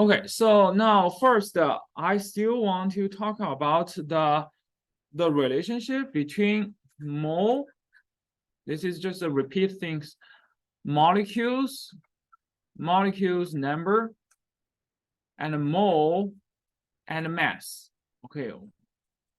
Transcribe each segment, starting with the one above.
Okay, so now first, I still want to talk about the relationship between mole. This is just a repeat things, molecules number, and mole and mass. Okay,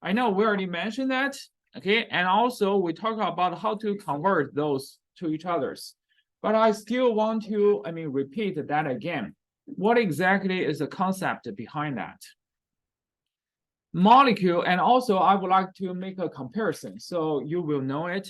I know we already mentioned that. Okay, and also we talk about how to convert those to each others, but I still want to, repeat that again. What exactly is the concept behind that? Molecule, and also I would like to make a comparison so you will know it.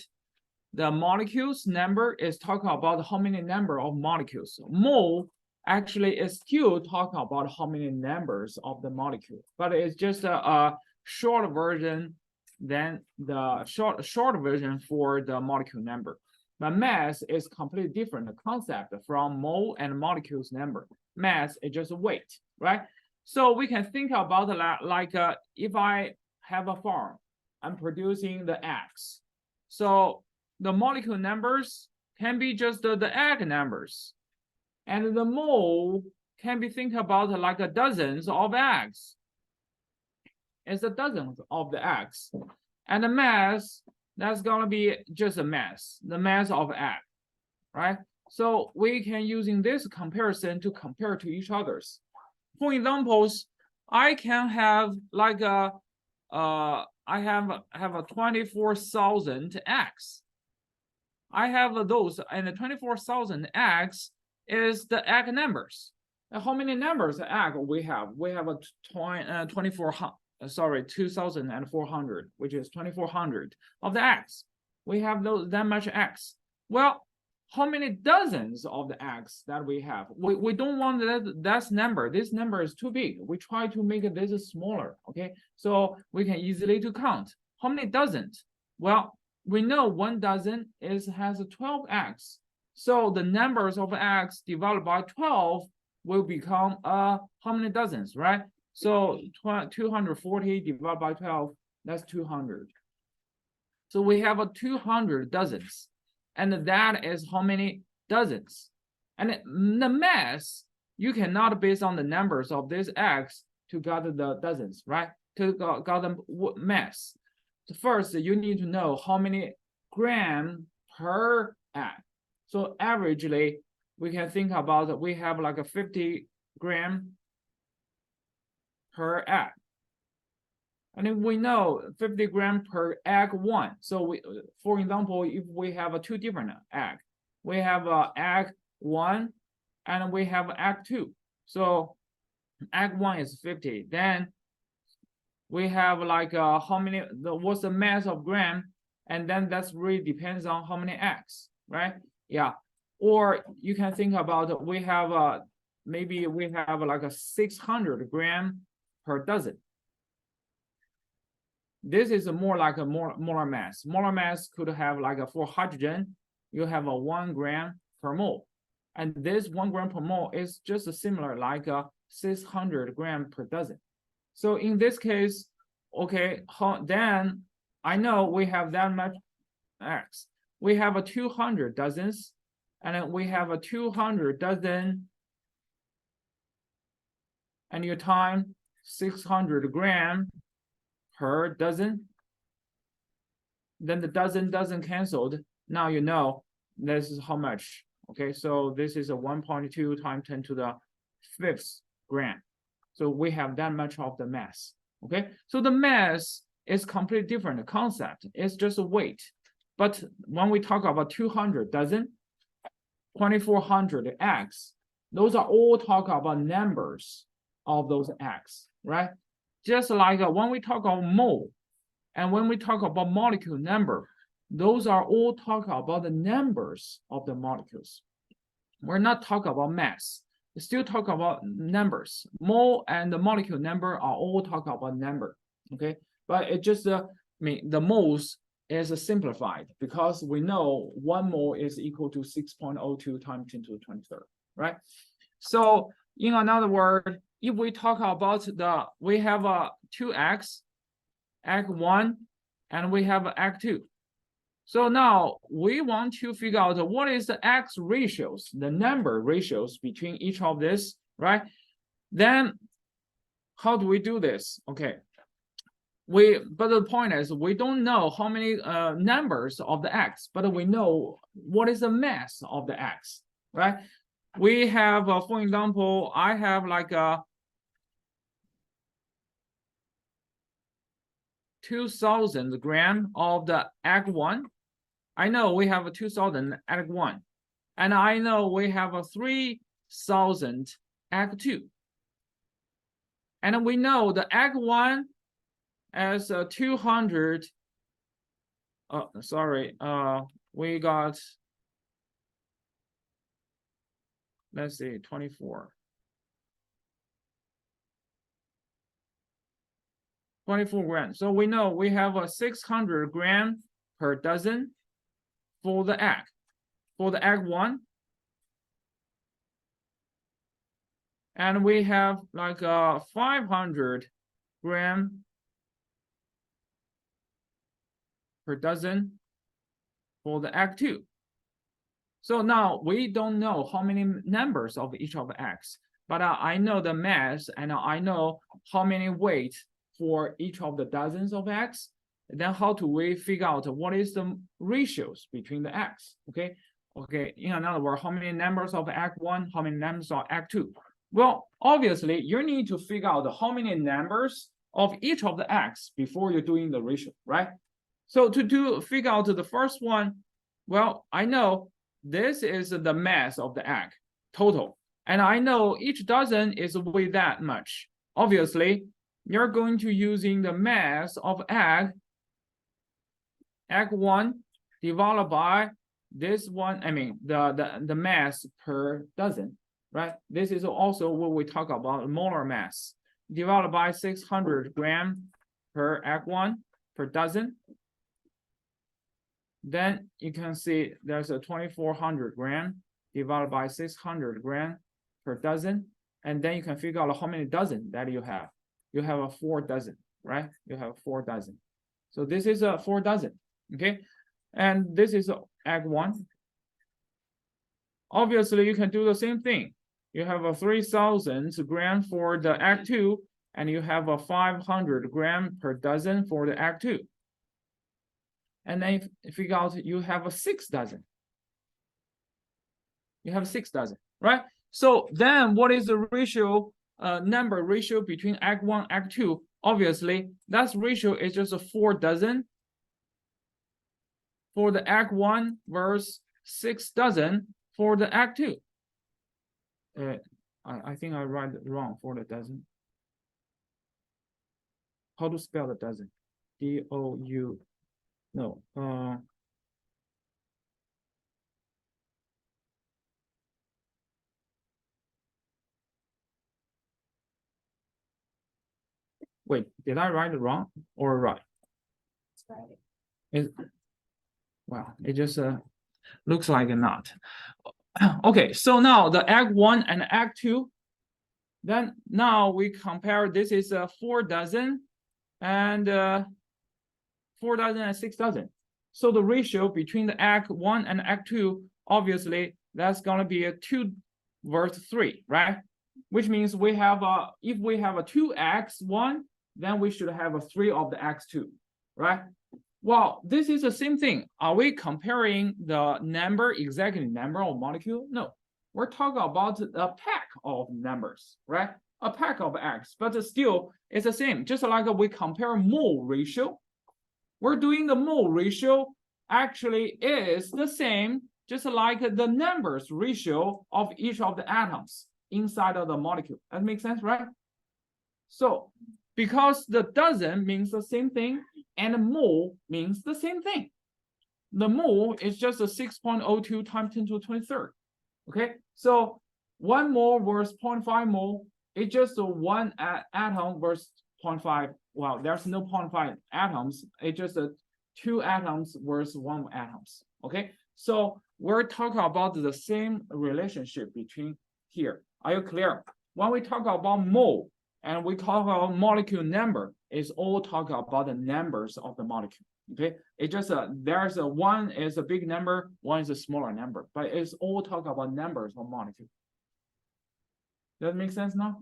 The molecules number is talking about how many number of molecules. Mole actually is still talking about how many numbers of the molecule, but it's just a short version than the short version for the molecule number. But mass is completely different concept from mole and molecules number. Mass is just weight, right? So we can think about that like if I have a farm, I'm producing the eggs. So the molecule numbers can be just the egg numbers. And the mole can be think about like a dozens of eggs. It's a dozens of the eggs. And the mass, that's gonna be just a mass, the mass of egg, right? So we can using this comparison to compare to each others. For examples, I can have like a I have a 24,000 eggs. I have those, and the 24,000 eggs is the egg numbers. And how many numbers of egg we have? We have a 2,400, which is 2,400 of the eggs. We have that much eggs. Well, how many dozens of the eggs that we have? We don't want that number. This number is too big. We try to make this smaller, okay? So we can easily to count. How many dozens? Well, we know 1 dozen has 12 eggs. So the numbers of eggs divided by 12 will become how many dozens, right? So 240 divided by 12, that's 200. So we have 200 dozens. And that is how many dozens. And the mass, you cannot base on the numbers of these eggs to get the dozens, right? To get the mass. First, you need to know how many gram per egg. So averagely, we can think about we have like a 50 gram per egg. And if we know 50 gram per egg one. So we, for example, if we have 2 different egg, we have egg 1 and we have egg 2. So egg 1 is 50. Then we have like how many, what's the mass of gram, and then that's really depends on how many eggs, right? Yeah. Or you can think about we have maybe we have like a 600 gram per dozen. This is more like a molar mass. Molar mass could have like for hydrogen, you have a 1 gram per mole. And this 1 gram per mole is just similar like a 600 gram per dozen. So in this case, okay, then I know we have that much X. We have a 200 dozens, and then we have a 200 dozen, and you time 600 gram per dozen. Then the dozen canceled. Now you know this is how much. Okay, so this is a 1.2 times 10 to the 5th gram. So we have that much of the mass. Okay, so the mass is completely different concept. It's just a weight. But when we talk about 200 dozen, 2,400 eggs, those are all talk about numbers of those eggs, right? Just like when we talk about mole and when we talk about molecule number, those are all talk about the numbers of the molecules. We're not talking about mass. We still talk about numbers. Mole and the molecule number are all talk about number, okay? But it just, the moles is simplified because we know 1 mole is equal to 6.02 times 10 to the 23rd, right? So in another word, if we talk about we have 2 eggs, egg 1, and we have egg 2. So now we want to figure out what is the X ratios, the number ratios between each of this, right? Then how do we do this? Okay. But the point is we don't know how many numbers of the X, but we know what is the mass of the X, right? We have, for example, I have like a 2,000 gram of the egg 1. I know we have a 2,000 egg 1, and I know we have a 3,000 egg 2. And we know the egg 1 as 200. Sorry, we got, let's see, 24 grams. So we know we have a 600 gram per dozen for the egg 1. And we have like a 500 gram per dozen for the egg 2. So now we don't know how many numbers of each of the eggs, but I know the mass and I know how many weight for each of the dozens of eggs. Then how do we figure out what is the ratios between the eggs? Okay. In other words, how many numbers of egg 1, how many numbers of egg 2? Well, obviously, you need to figure out how many numbers of each of the eggs before you're doing the ratio, right? So to figure out the first one, well, I know this is the mass of the egg total, and I know each dozen is weigh that much. Obviously, you're going to using the mass of egg 1 divided by this one. I mean the mass per dozen, right? This is also what we talk about molar mass divided by 600 gram per egg 1 per dozen. Then you can see there's a 2,400 gram divided by 600 gram per dozen. And then you can figure out how many dozen that you have. You have a 4 dozen, right? You have 4 dozen. So this is a 4 dozen, okay? And this is egg 1. Obviously, you can do the same thing. You have a 3,000 gram for the egg 2, and you have a 500 gram per dozen for the egg 2. And then you figure out you have a 6 dozen. You have 6 dozen, right? So then what is the ratio, number ratio between egg 1, egg 2? Obviously, that ratio is just a 4 dozen for the egg 1 versus 6 dozen for the egg 2. I think I write it wrong for the dozen. How to spell the dozen? D-O-U. No. Wait, did I write it wrong or right? Right. Well, it just looks like not. Okay, so now the egg 1 and egg 2. Then now we compare. This is 4 dozen and 4 dozen and 6 dozen. So the ratio between the egg 1 and egg 2, obviously that's gonna be a 2 versus 3, right? Which means we have if we have a 2 eggs 1, then we should have a 3 of the eggs 2, right? Well, this is the same thing. Are we comparing the number, exactly number of molecule? No, we're talking about a pack of numbers, right? A pack of eggs, but still it's the same. Just like we compare mole ratio, we're doing the mole ratio actually is the same, just like the numbers ratio of each of the atoms inside of the molecule. That makes sense, right? So because the dozen means the same thing and mole means the same thing. The mole is just a 6.02 times 10 to the 23rd. Okay, so 1 mole versus 0.5 mole, it's just a 1 atom versus 0.5. Well, there's no 0.5 atoms. It's just a 2 atoms versus 1 atoms. Okay, so we're talking about the same relationship between here. Are you clear? When we talk about mole and we talk about molecule number, it's all talking about the numbers of the molecule. Okay, it's just there's a one is a big number, one is a smaller number, but it's all talking about numbers of molecule. Does that make sense now?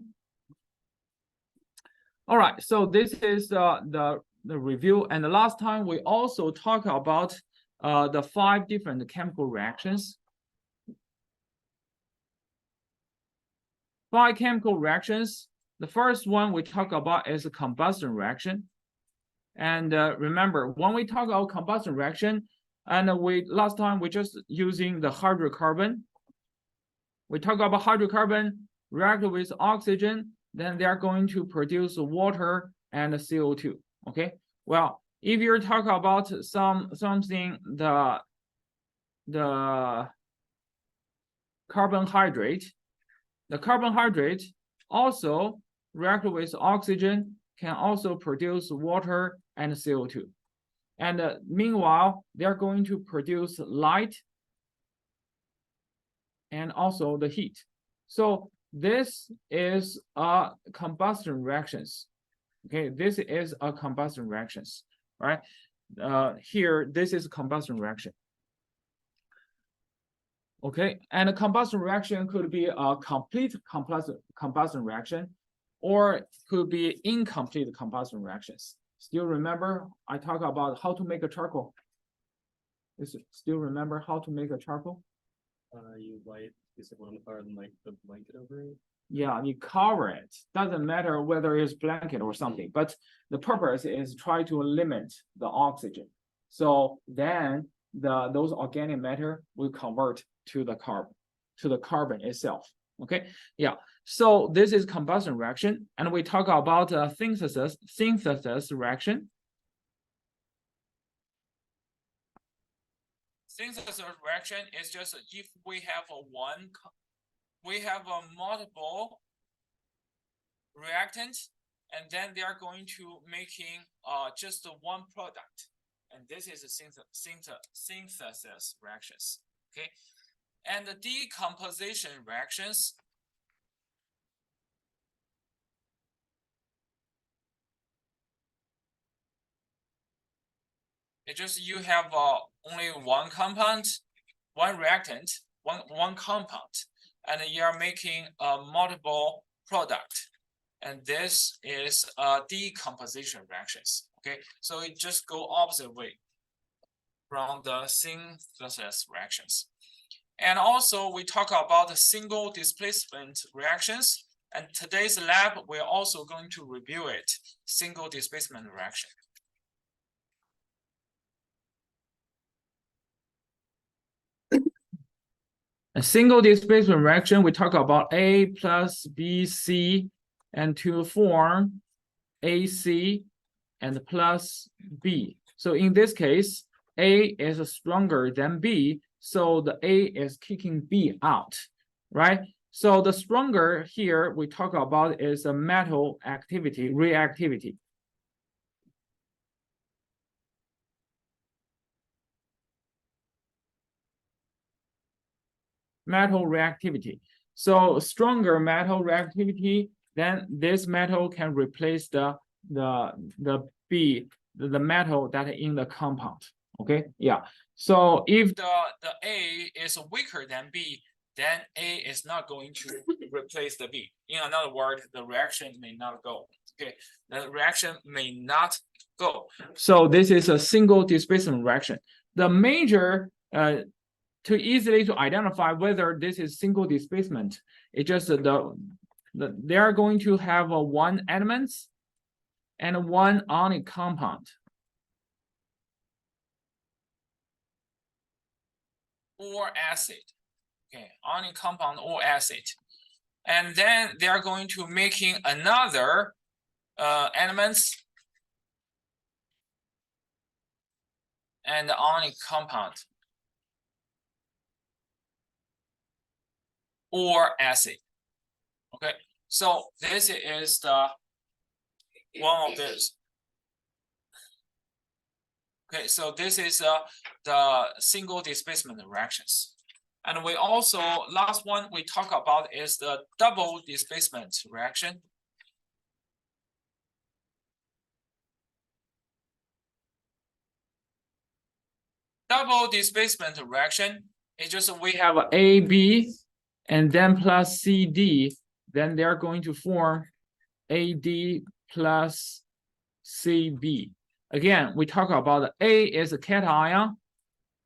All right, so this is the review, and the last time we also talked about the 5 different chemical reactions. 5 chemical reactions. The first one we talk about is a combustion reaction. And remember, when we talk about combustion reaction, and last time we just using the hydrocarbon. We talk about hydrocarbon react with oxygen, then they are going to produce water and CO2. Okay. Well, if you're talking about something the carbohydrate, the carbohydrate also react with oxygen, can also produce water and CO2. And meanwhile, they're going to produce light and also the heat. So this is a combustion reactions. Okay, this is a combustion reactions, right? Here, this is a combustion reaction. Okay, and a combustion reaction could be a complete combustion reaction, or could be incomplete combustion reactions. Still remember, I talk about how to make a charcoal. Still remember how to make a charcoal? You light this one part and like the blanket over it. Yeah, you cover it. Doesn't matter whether it's blanket or something, but the purpose is try to limit the oxygen. So then those organic matter will convert to the carbon itself. Okay, yeah. So this is combustion reaction, and we talk about synthesis reaction. Synthesis reaction is just if we have a multiple reactant, and then they are going to making just one product, and this is a synthesis reactions. Okay, and the decomposition reactions. It's just you have only one compound, one reactant, one compound, and you are making a multiple product, and this is decomposition reactions. Okay, so it just go opposite way from the synthesis reactions. And also we talk about the single displacement reactions, and today's lab we're also going to review it, single displacement reaction. A single displacement reaction, we talk about A plus BC, and to form AC and plus B. So in this case, A is stronger than B, so the A is kicking B out, right? So the stronger here we talk about is a metal activity, reactivity. Metal reactivity. So stronger metal reactivity, then this metal can replace the metal that in the compound. Okay, yeah. So if the A is weaker than B, then A is not going to replace the B. In another word, the reaction may not go. Okay, the reaction may not go. So this is a single displacement reaction. The major to easily to identify whether this is single displacement, it's just they are going to have one element and one ionic compound. Or acid. Okay, ionic compound or acid. And then they are going to making another elements and ionic compound. Or acid. Okay, so this is the one of this. Okay, so this is the single displacement reactions. And we also, last one we talk about is the double displacement reaction. Double displacement reaction is just we have A, B, and then plus CD, then they're going to form AD plus CB. Again, we talk about A is a cation,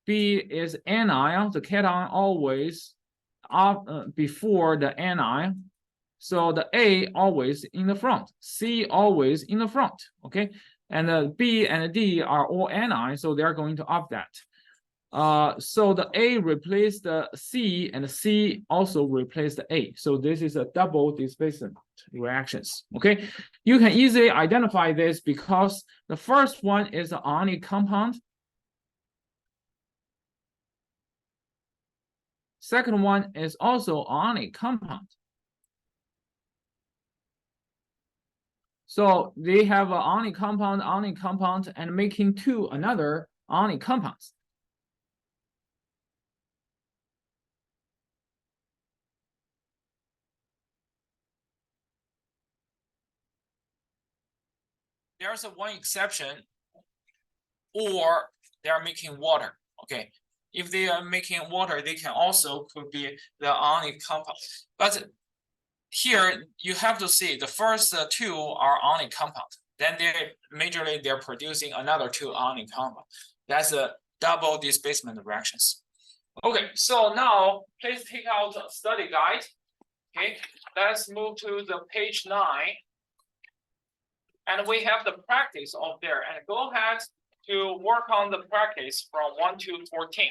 B is anion. The cation always before the anion. So the A always in the front, C always in the front, okay? And the B and the D are all anion, so they're going to up that. So the A replace the C and the C also replace the A. So this is a double displacement reactions, okay? You can easily identify this because the first one is an ionic compound. Second one is also ionic compound. So they have an ionic compound, and making two another ionic compounds. There's a one exception, or they are making water. Okay, if they are making water, they can also could be the ionic compound. But here you have to see the first two are ionic compound. Then they're producing another two ionic compound. That's a double displacement reactions. Okay, so now please take out the study guide. Okay, let's move to the page 9. And we have the practice of there. And go ahead to work on the practice from 1 to 14.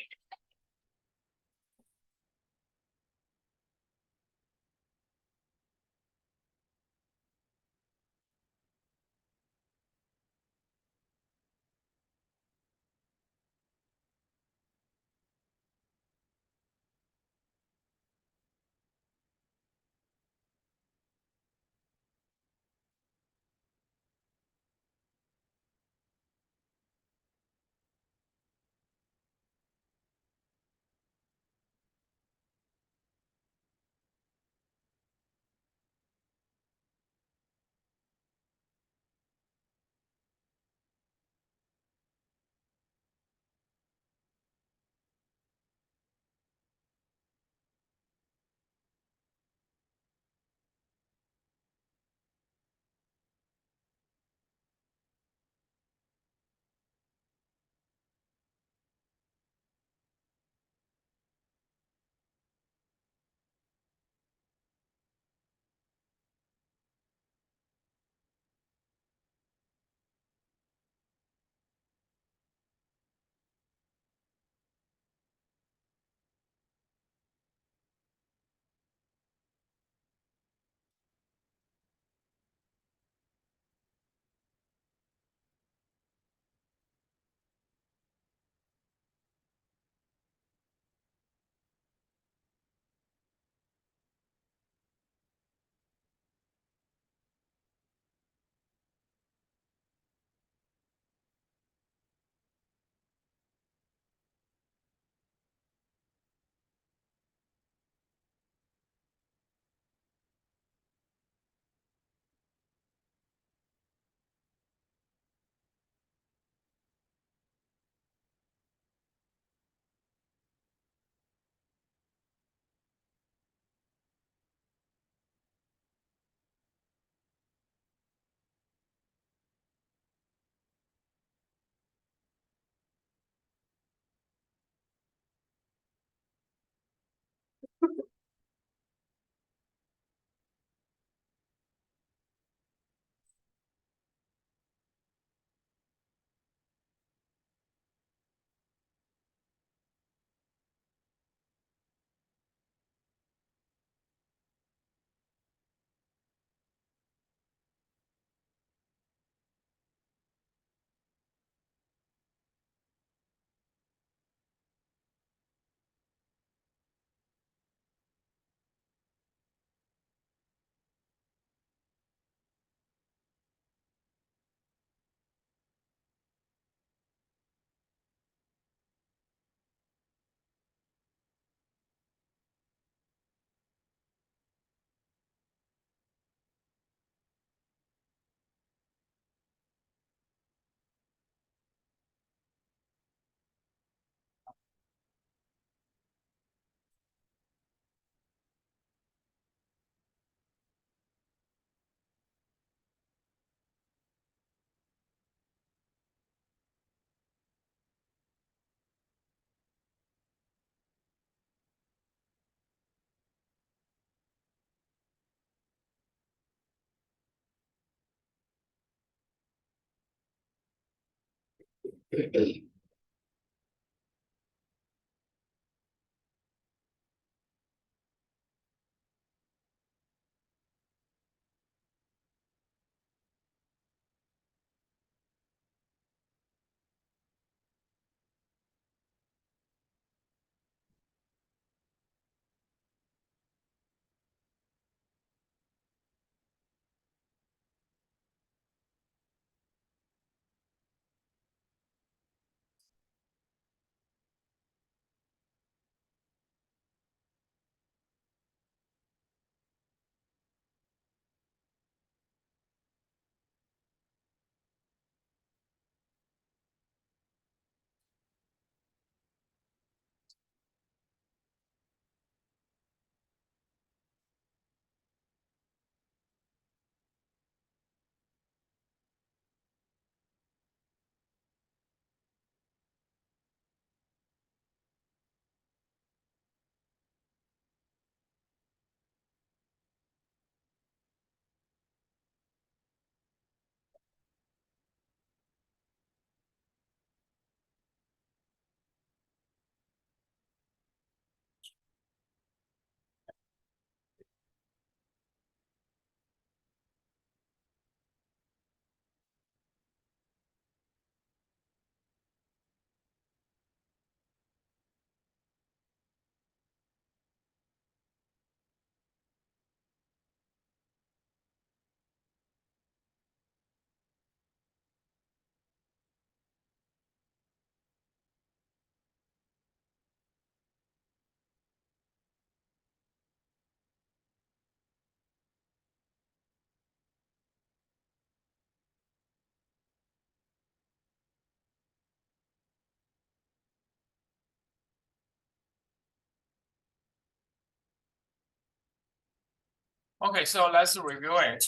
Okay, so let's review it.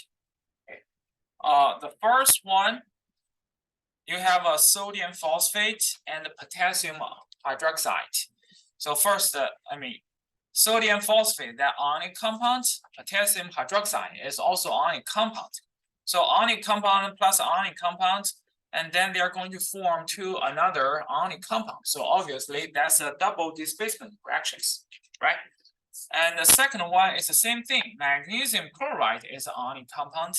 The first one, you have a sodium phosphate and potassium hydroxide. So first, sodium phosphate, that ionic compound, potassium hydroxide is also ionic compound. So ionic compound plus ionic compound, and then they are going to form to another ionic compound. So obviously that's a double displacement reactions, right? And the second one is the same thing. Magnesium chloride is an ionic compound.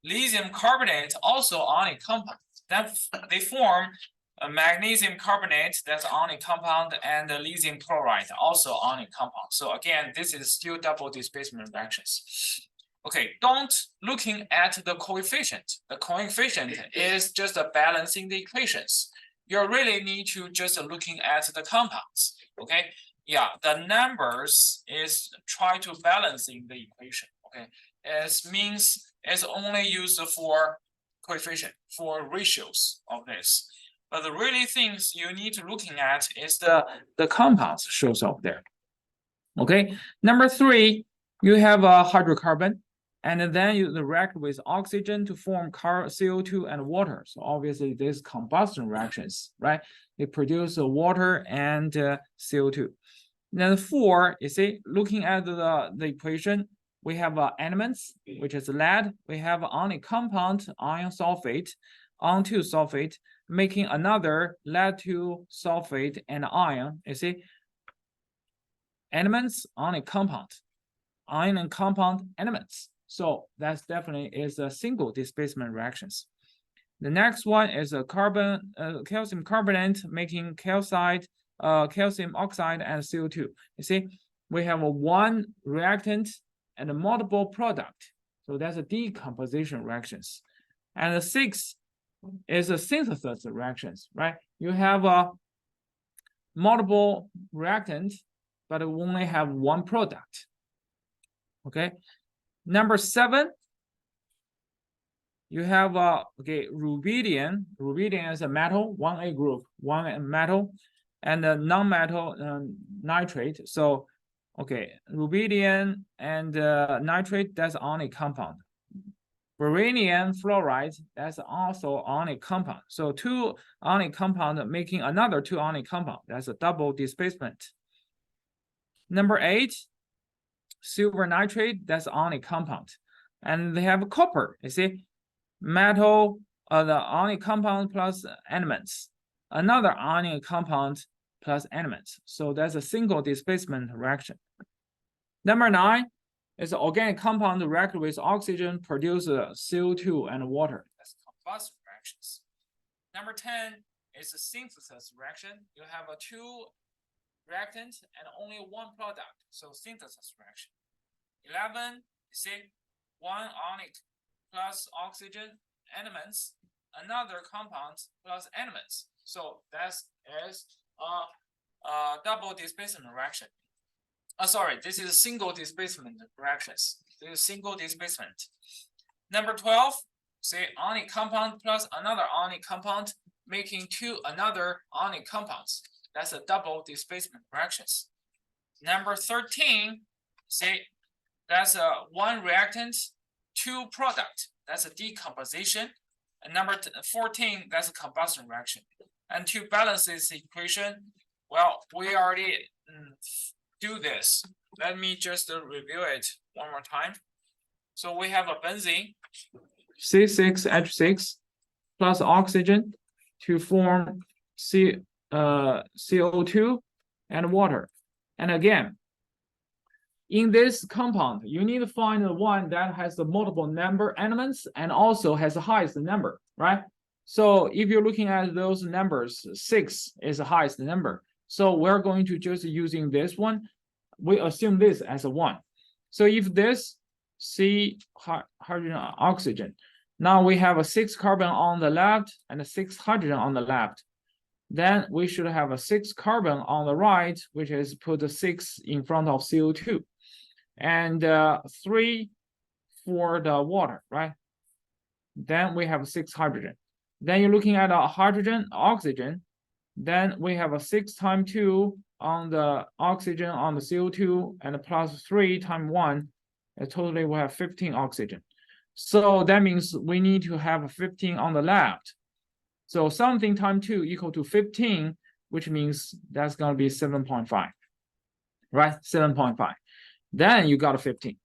Lithium carbonate also ionic compound. That they form a magnesium carbonate, that's ionic compound, and the lithium chloride also ionic compound. So again, this is still double displacement reactions. Okay, don't looking at the coefficient. The coefficient is just balancing the equations. You really need to just looking at the compounds. Okay, yeah, the numbers is try to balancing the equation. Okay, it means it's only used for coefficient, for ratios of this. But the really things you need to looking at is the compounds shows up there. Okay, number 3, you have a hydrocarbon, and then you react with oxygen to form CO2 and water. So obviously this combustion reactions, right? They produce water and CO2. Then 4, you see, looking at the equation, we have elements, which is lead. We have ionic compound, iron sulfate, on2 sulfate, making another lead-2 sulfate and iron. You see, elements, ionic compound, ion and compound elements. So that's definitely is a single displacement reactions. The next one is a calcium carbonate making calcite, calcium oxide and CO2. You see, we have a one reactant and a multiple product. So that's a decomposition reactions. And the 6 is a synthesis reactions, right? You have a multiple reactant, but we only have one product. Okay. Number 7, you have rubidium. Rubidium is a metal, 1A group, one metal, and a non-metal nitrate. So, okay, rubidium and nitrate, that's ionic compound. Beryllium fluoride, that's also ionic compound. So 2 ionic compound making another 2 ionic compound. That's a double displacement. Number 8, silver nitrate, that's ionic compound. And they have copper, you see, metal, the ionic compound plus elements. another ionic compound plus elements. So that's a single displacement reaction. Number 9 is an organic compound react with oxygen, produce CO2 and water. That's combustion reactions. Number 10 is a synthesis reaction. You have a 2 reactants and only 1 product, so synthesis reaction. 11, you see, 1 ionic plus oxygen elements, another compound plus elements. So that is a double displacement reaction. Sorry, this is a single displacement reactions. This is single displacement. Number 12, say ionic compound plus another ionic compound, making 2 another ionic compounds. That's a double displacement reactions. Number 13, say that's a 1 reactant, 2 product. That's a decomposition. And number 14, that's a combustion reaction. And to balance this equation, well, we already do this. Let me just review it one more time. So we have a benzene, C6H6 plus oxygen to form CO2 and water. And again, in this compound, you need to find the one that has the multiple number elements and also has the highest number, right? So if you're looking at those numbers, 6 is the highest number. So we're going to just using this one. We assume this as a 1. So if this C hydrogen oxygen, now we have a 6 carbon on the left and a 6 hydrogen on the left. Then we should have a 6 carbon on the right, which is put a 6 in front of CO2. And 3 for the water, right? Then we have 6 hydrogen. Then you're looking at a hydrogen, oxygen. Then we have a 6 times 2 on the oxygen on the CO2 and plus 3 times 1. And totally we have 15 oxygen. So that means we need to have 15 on the left. So something times 2 equal to 15, which means that's going to be 7.5, right? 7.5. Then you got a 15.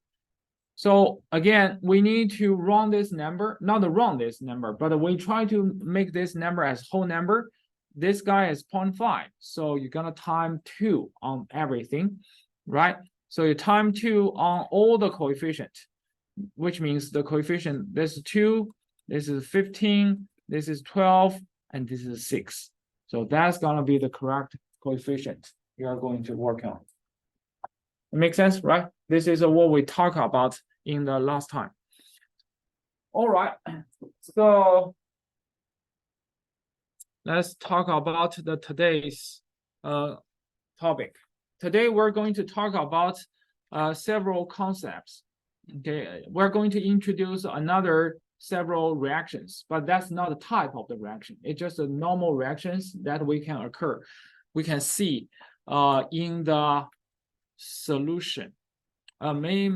So again, we need to run this number, not run this number, but we try to make this number as whole number. This guy is 0.5. So you're going to time 2 on everything, right? So you time 2 on all the coefficients, which means the coefficient, this is 2, this is 15, this is 12, and this is 6. So that's going to be the correct coefficient you are going to work on. It makes sense, right? This is what we talked about in the last time. All right. So let's talk about the today's topic. Today, we're going to talk about several concepts. Okay, we're going to introduce another several reactions, but that's not the type of the reaction. It's just the normal reactions that we can see in the solution. May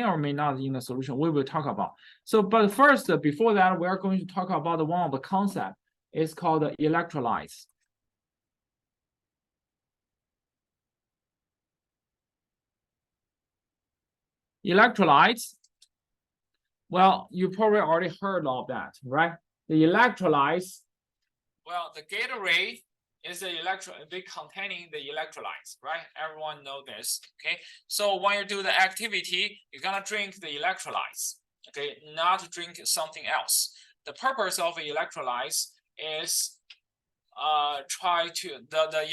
or may not in the solution. We will talk about. So, but first, before that, we are going to talk about one of the concept. It's called electrolytes. Electrolytes. Well, you probably already heard of that, right? The electrolytes. Well, the Gatorade is they containing the electrolytes, right? Everyone know this, okay? So when you do the activity, you're gonna drink the electrolytes, okay? Not drink something else. The purpose of electrolytes is the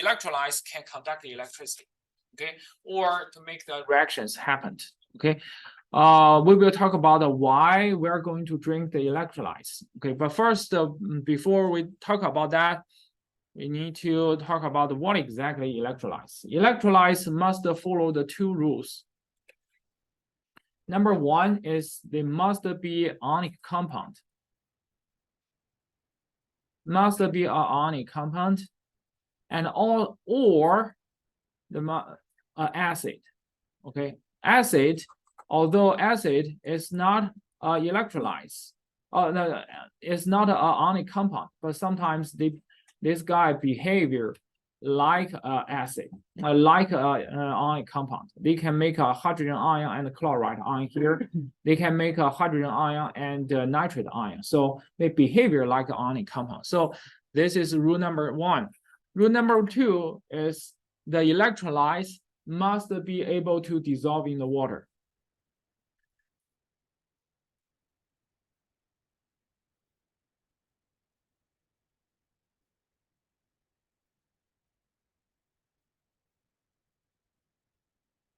electrolytes can conduct the electricity, okay? Or to make the reactions happen, okay? We will talk about why we're going to drink the electrolytes, okay? But first, before we talk about that, we need to talk about what exactly electrolytes. Electrolytes must follow the 2 rules. Number 1 is they must be ionic compound. Must be an ionic compound, and or the acid. Okay, acid. Although acid is not electrolytes, no, it's not an ionic compound, but sometimes this guy behavior like acid, like an ionic compound. They can make a hydrogen ion and a chloride ion here. They can make a hydrogen ion and nitrate ion. So they behavior like an ionic compound. So This is rule number 1. Rule number 2 is the electrolytes must be able to dissolve in the water.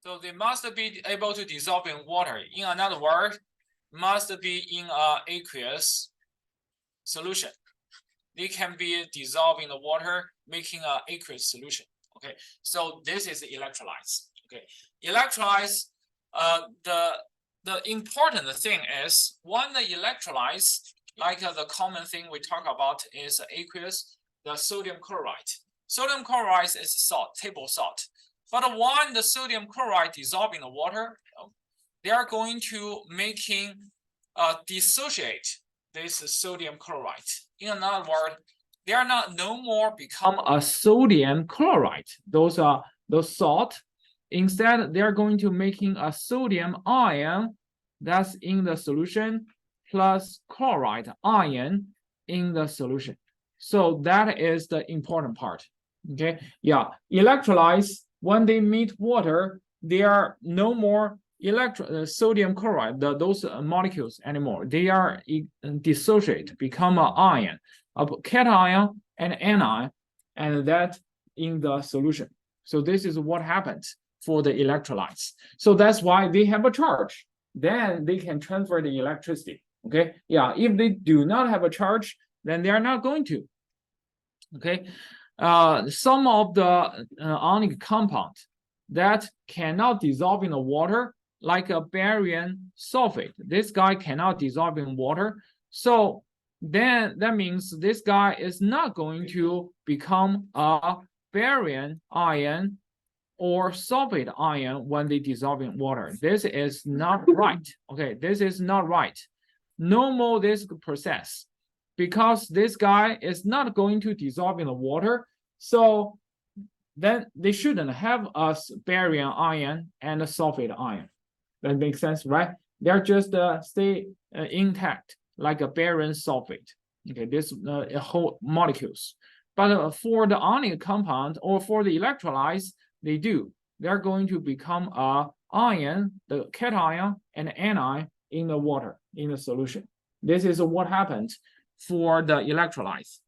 So they must be able to dissolve in water. In another word, must be in an aqueous solution. They can be dissolved in the water, making an aqueous solution. Okay, so this is electrolytes. Okay, electrolytes. The important thing is when the electrolytes, like the common thing we talk about is aqueous, the sodium chloride. Sodium chloride is salt, table salt. But when the sodium chloride dissolve in the water, they are going to making dissociate this sodium chloride. In another word, they are not no more become a sodium chloride. Those are those salt. Instead, they are going to making a sodium ion that's in the solution plus chloride ion in the solution. So that is the important part. Okay, yeah, electrolytes, when they meet water, they are no more sodium chloride, those molecules anymore. They are dissociate, become an ion, a cation and anion, and that in the solution. So this is what happens for the electrolytes. So that's why they have a charge. Then they can transfer the electricity. Okay, yeah, if they do not have a charge, then they are not going to. Okay, some of the ionic compound that cannot dissolve in the water, like a barium sulfate. This guy cannot dissolve in water. So then that means this guy is not going to become a barium ion or sulfate ion when they dissolve in water. This is not right. Okay, this is not right. No more this process, because this guy is not going to dissolve in the water. So then they shouldn't have a barium ion and a sulfate ion. That makes sense, right? They're just stay intact, like a barium sulfate. Okay, this whole molecules. But for the ionic compound or for the electrolytes, they do. They're going to become a ion, the cation and anion in the water, in the solution. This is what happens for the electrolytes.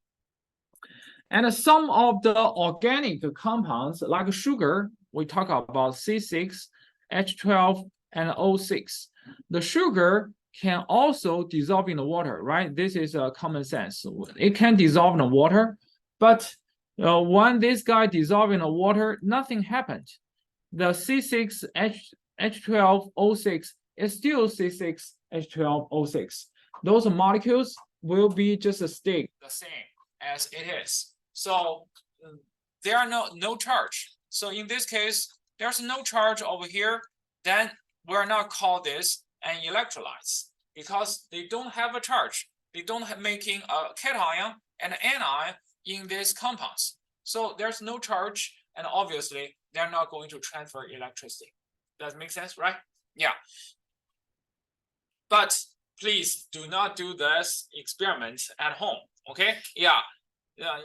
And some of the organic compounds, like sugar, we talk about C6, H12, and O6. The sugar can also dissolve in the water, right? This is a common sense. It can dissolve in the water, but when this guy dissolve in the water, nothing happened. The C6, H12, O6 is still C6, H12, O6. Those molecules will be just stay the same as it is. So there are no charge. So in this case, there's no charge over here. Then we're not call this an electrolytes because they don't have a charge. They don't have making a cation and anion in these compounds. So there's no charge, and obviously they're not going to transfer electricity. Does that make sense, right? Yeah. But please do not do this experiment at home. Okay? Yeah.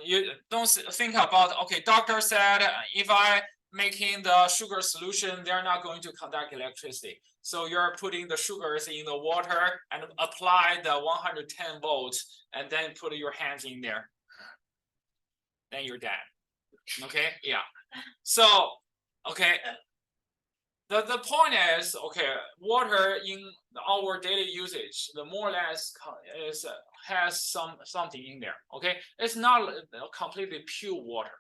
You don't think about, okay, doctor said if I making the sugar solution, they're not going to conduct electricity. So you're putting the sugars in the water and apply the 110 volts and then put your hands in there. Then you're dead. Okay, yeah. So, okay. The point is, okay, water in our daily usage, the more or less has something in there. Okay, it's not completely pure water.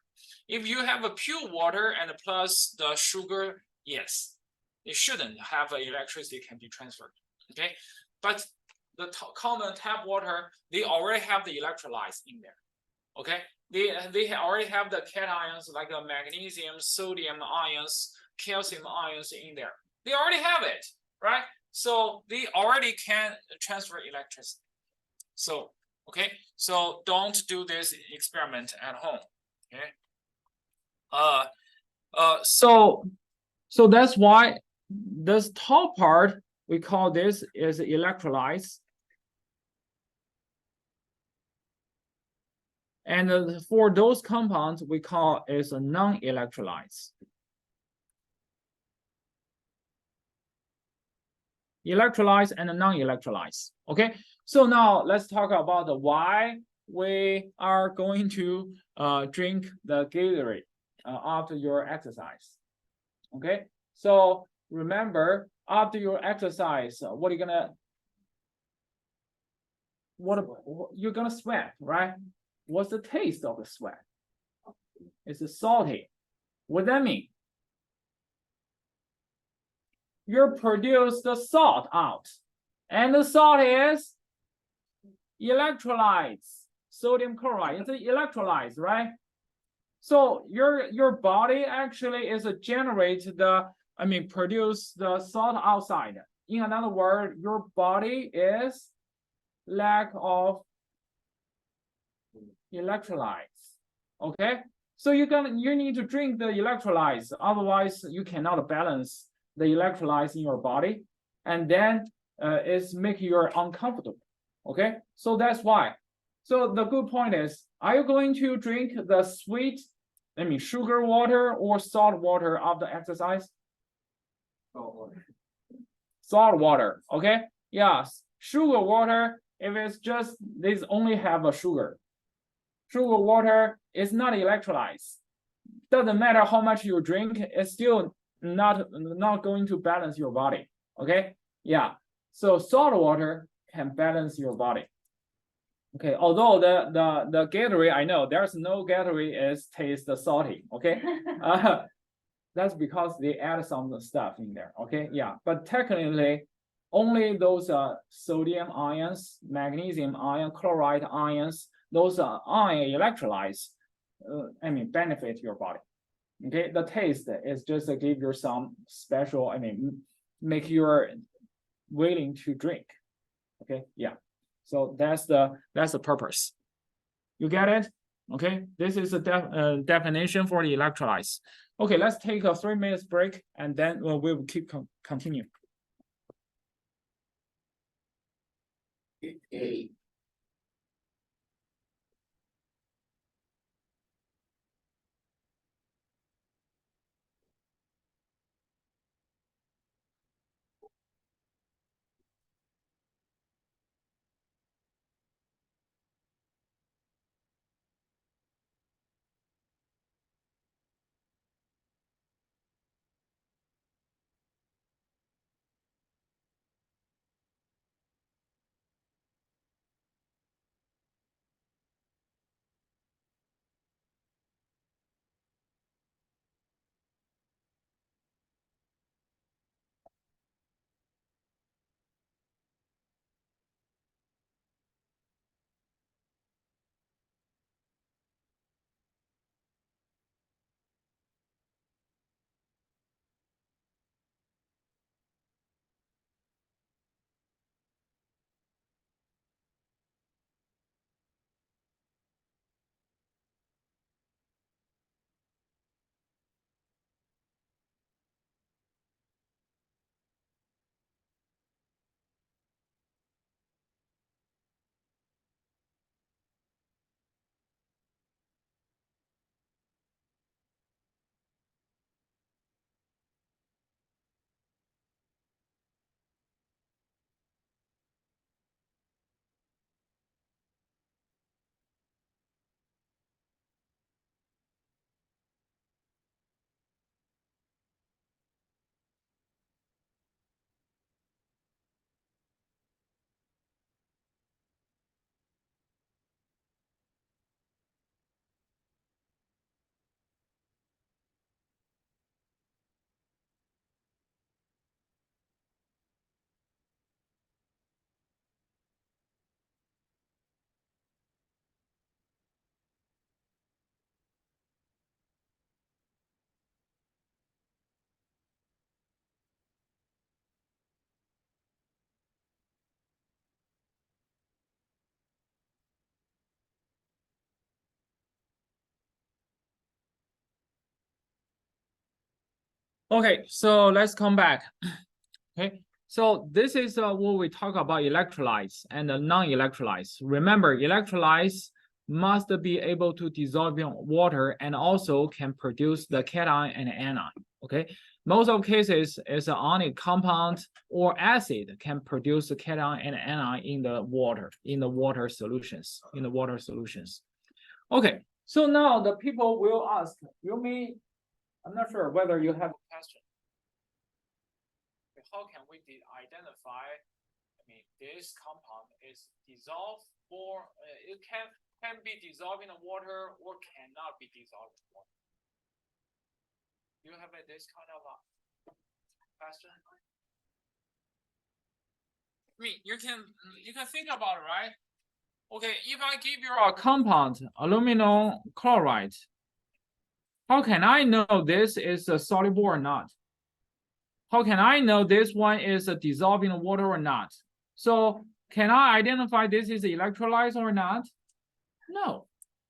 If you have a pure water and plus the sugar, yes, it shouldn't have electricity can be transferred. Okay, but the common tap water, they already have the electrolytes in there. Okay, they already have the cations like magnesium, sodium ions, calcium ions in there. They already have it, right? So they already can transfer electricity. So, okay, so don't do this experiment at home. Okay. So that's why this top part we call this is electrolytes. And for those compounds, we call is a non-electrolytes. Electrolytes and non-electrolytes. Okay, so now let's talk about the why we are going to drink the Gatorade after your exercise. Okay, so remember, after your exercise, what you're gonna sweat, right? What's the taste of the sweat? It's salty. What that mean? You produce the salt out, and the salt is electrolytes, sodium chloride. It's electrolytes, right? So your body actually is produce the salt outside. In another word, your body is lack of electrolytes. Okay, so you need to drink the electrolytes, otherwise you cannot balance the electrolytes in your body, and then it's making you uncomfortable. Okay, so that's why. So the good point is, are you going to drink the sweet, sugar water or salt water after exercise? Salt water. Salt water. Okay. Yes. Sugar water, if it's just these only have a sugar. Sugar water is not electrolytes. Doesn't matter how much you drink, it's still not going to balance your body. Okay. Yeah. So salt water can balance your body. Okay, although the Gatorade, I know there's no Gatorade is taste salty. Okay, that's because they add some stuff in there. Okay, yeah, but technically, only those sodium ions, magnesium ion, chloride ions, those ion electrolytes, benefit your body. Okay, the taste is just to give you some special, make you willing to drink. Okay, yeah. So that's the purpose. You get it? Okay, this is a definition for the electrolytes. Okay, let's take a 3 minutes break, and then we will keep continue. Okay, so let's come back. Okay, so this is what we talk about electrolytes and non-electrolytes. Remember, electrolytes must be able to dissolve in water and also can produce the cation and anion. Okay, most of cases is an ionic compound or acid can produce the cation and anion in the water solutions. Okay, so now the people will ask, I'm not sure whether you have a question. How can we identify? I mean, this compound is dissolved, or it can be dissolved in the water, or cannot be dissolved in water. Do you have this kind of question? I mean, you can think about it, right? Okay, if I give you a compound, aluminum chloride, how can I know this is soluble or not? How can I know this one is dissolved in water or not? So can I identify this is electrolyte or not? No,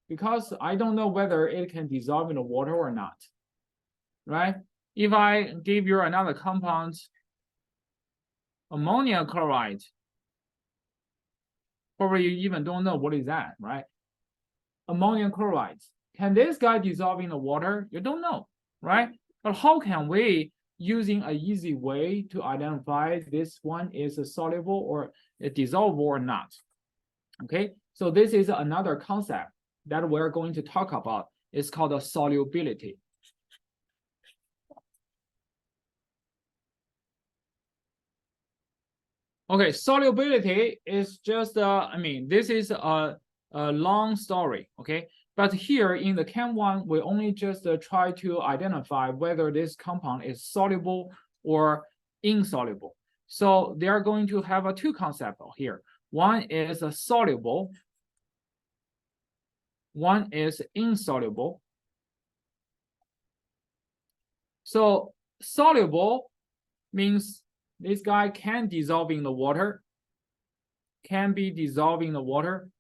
because I don't know whether it can dissolve in the water or not, right? If I give you another compound, ammonium chloride, probably you even don't know what is that, right? Ammonium chloride, can this guy dissolve in the water? You don't know, right? But how can we, using an easy way to identify this one is soluble or dissolvable or not? Okay, so this is another concept that we're going to talk about. It's called a solubility. Okay, solubility is just, I mean, this is a long story, okay? But here in the Chem 1, we only just try to identify whether this compound is soluble or insoluble. So they are going to have two concepts here. One is soluble, one is insoluble. So soluble means this guy can dissolve in the water, can be dissolved in the water.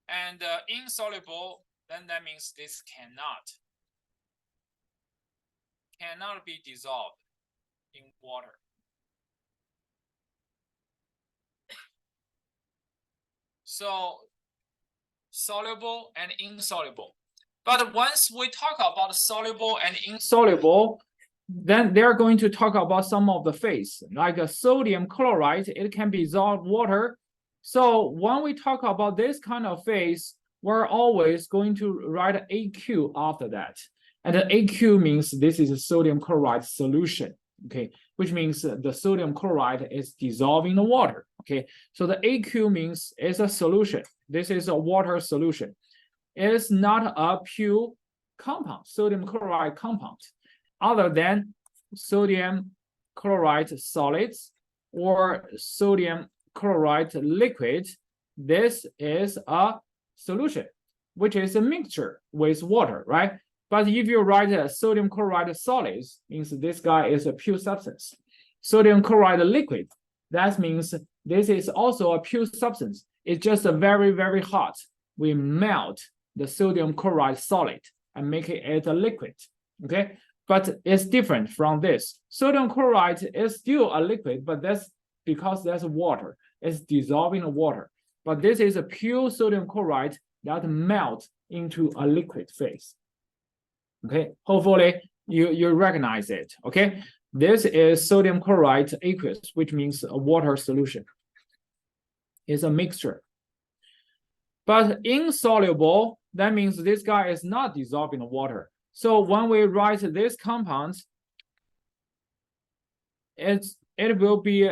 And insoluble, then that means this cannot be dissolved in water. So soluble and insoluble. But once we talk about soluble and insoluble, then they're going to talk about some of the phase, like a sodium chloride, it can be dissolved water. So when we talk about this kind of phase, we're always going to write AQ after that. And the AQ means this is a sodium chloride solution, okay, which means the sodium chloride is dissolving the water, okay. So the AQ means it's a solution. This is a water solution. It's not a pure compound, sodium chloride compound, other than sodium chloride solids or sodium chloride liquid. This is a solution, which is a mixture with water, right? But if you write a sodium chloride solids, means this guy is a pure substance. Sodium chloride liquid, that means this is also a pure substance. It's just a very, very hot. We melt the sodium chloride solid and make it a liquid, okay? But it's different from this. Sodium chloride is still a liquid, but that's because there's water. It's dissolving the water. But this is a pure sodium chloride that melts into a liquid phase. Okay, hopefully you recognize it, okay? This is sodium chloride aqueous, which means a water solution. It's a mixture. But insoluble, that means this guy is not dissolved in water. So when we write this compound, it will be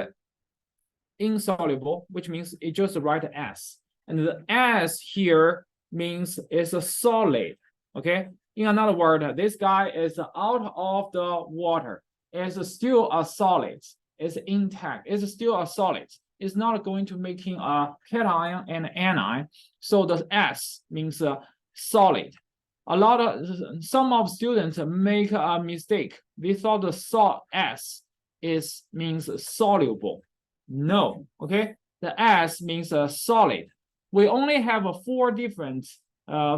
insoluble, which means it just write S. And the S here means it's a solid, okay? In another word, this guy is out of the water. It's still a solid. It's intact. It's still a solid. It's not going to making a cation and anion. So the S means solid. Some of students make a mistake. They thought the S means soluble. No, okay? The S means solid. We only have 4 different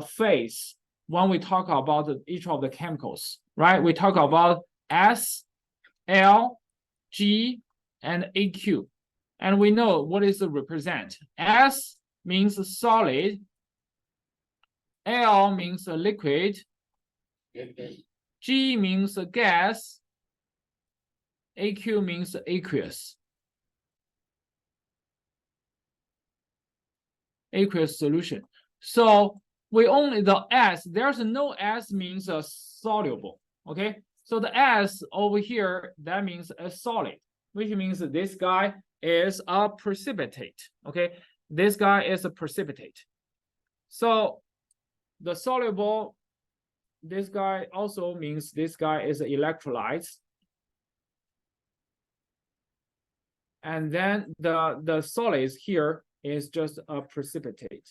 phase when we talk about each of the chemicals, right? We talk about S, L, G, and AQ. And we know what is the represent. S means solid. L means a liquid. G means a gas. AQ means aqueous. Aqueous solution. So we only the S, there's no S means a soluble. Okay. So the S over here, that means a solid, which means this guy is a precipitate. Okay. This guy is a precipitate. So the soluble, this guy also means this guy is electrolyte. And then the solids here is just a precipitate.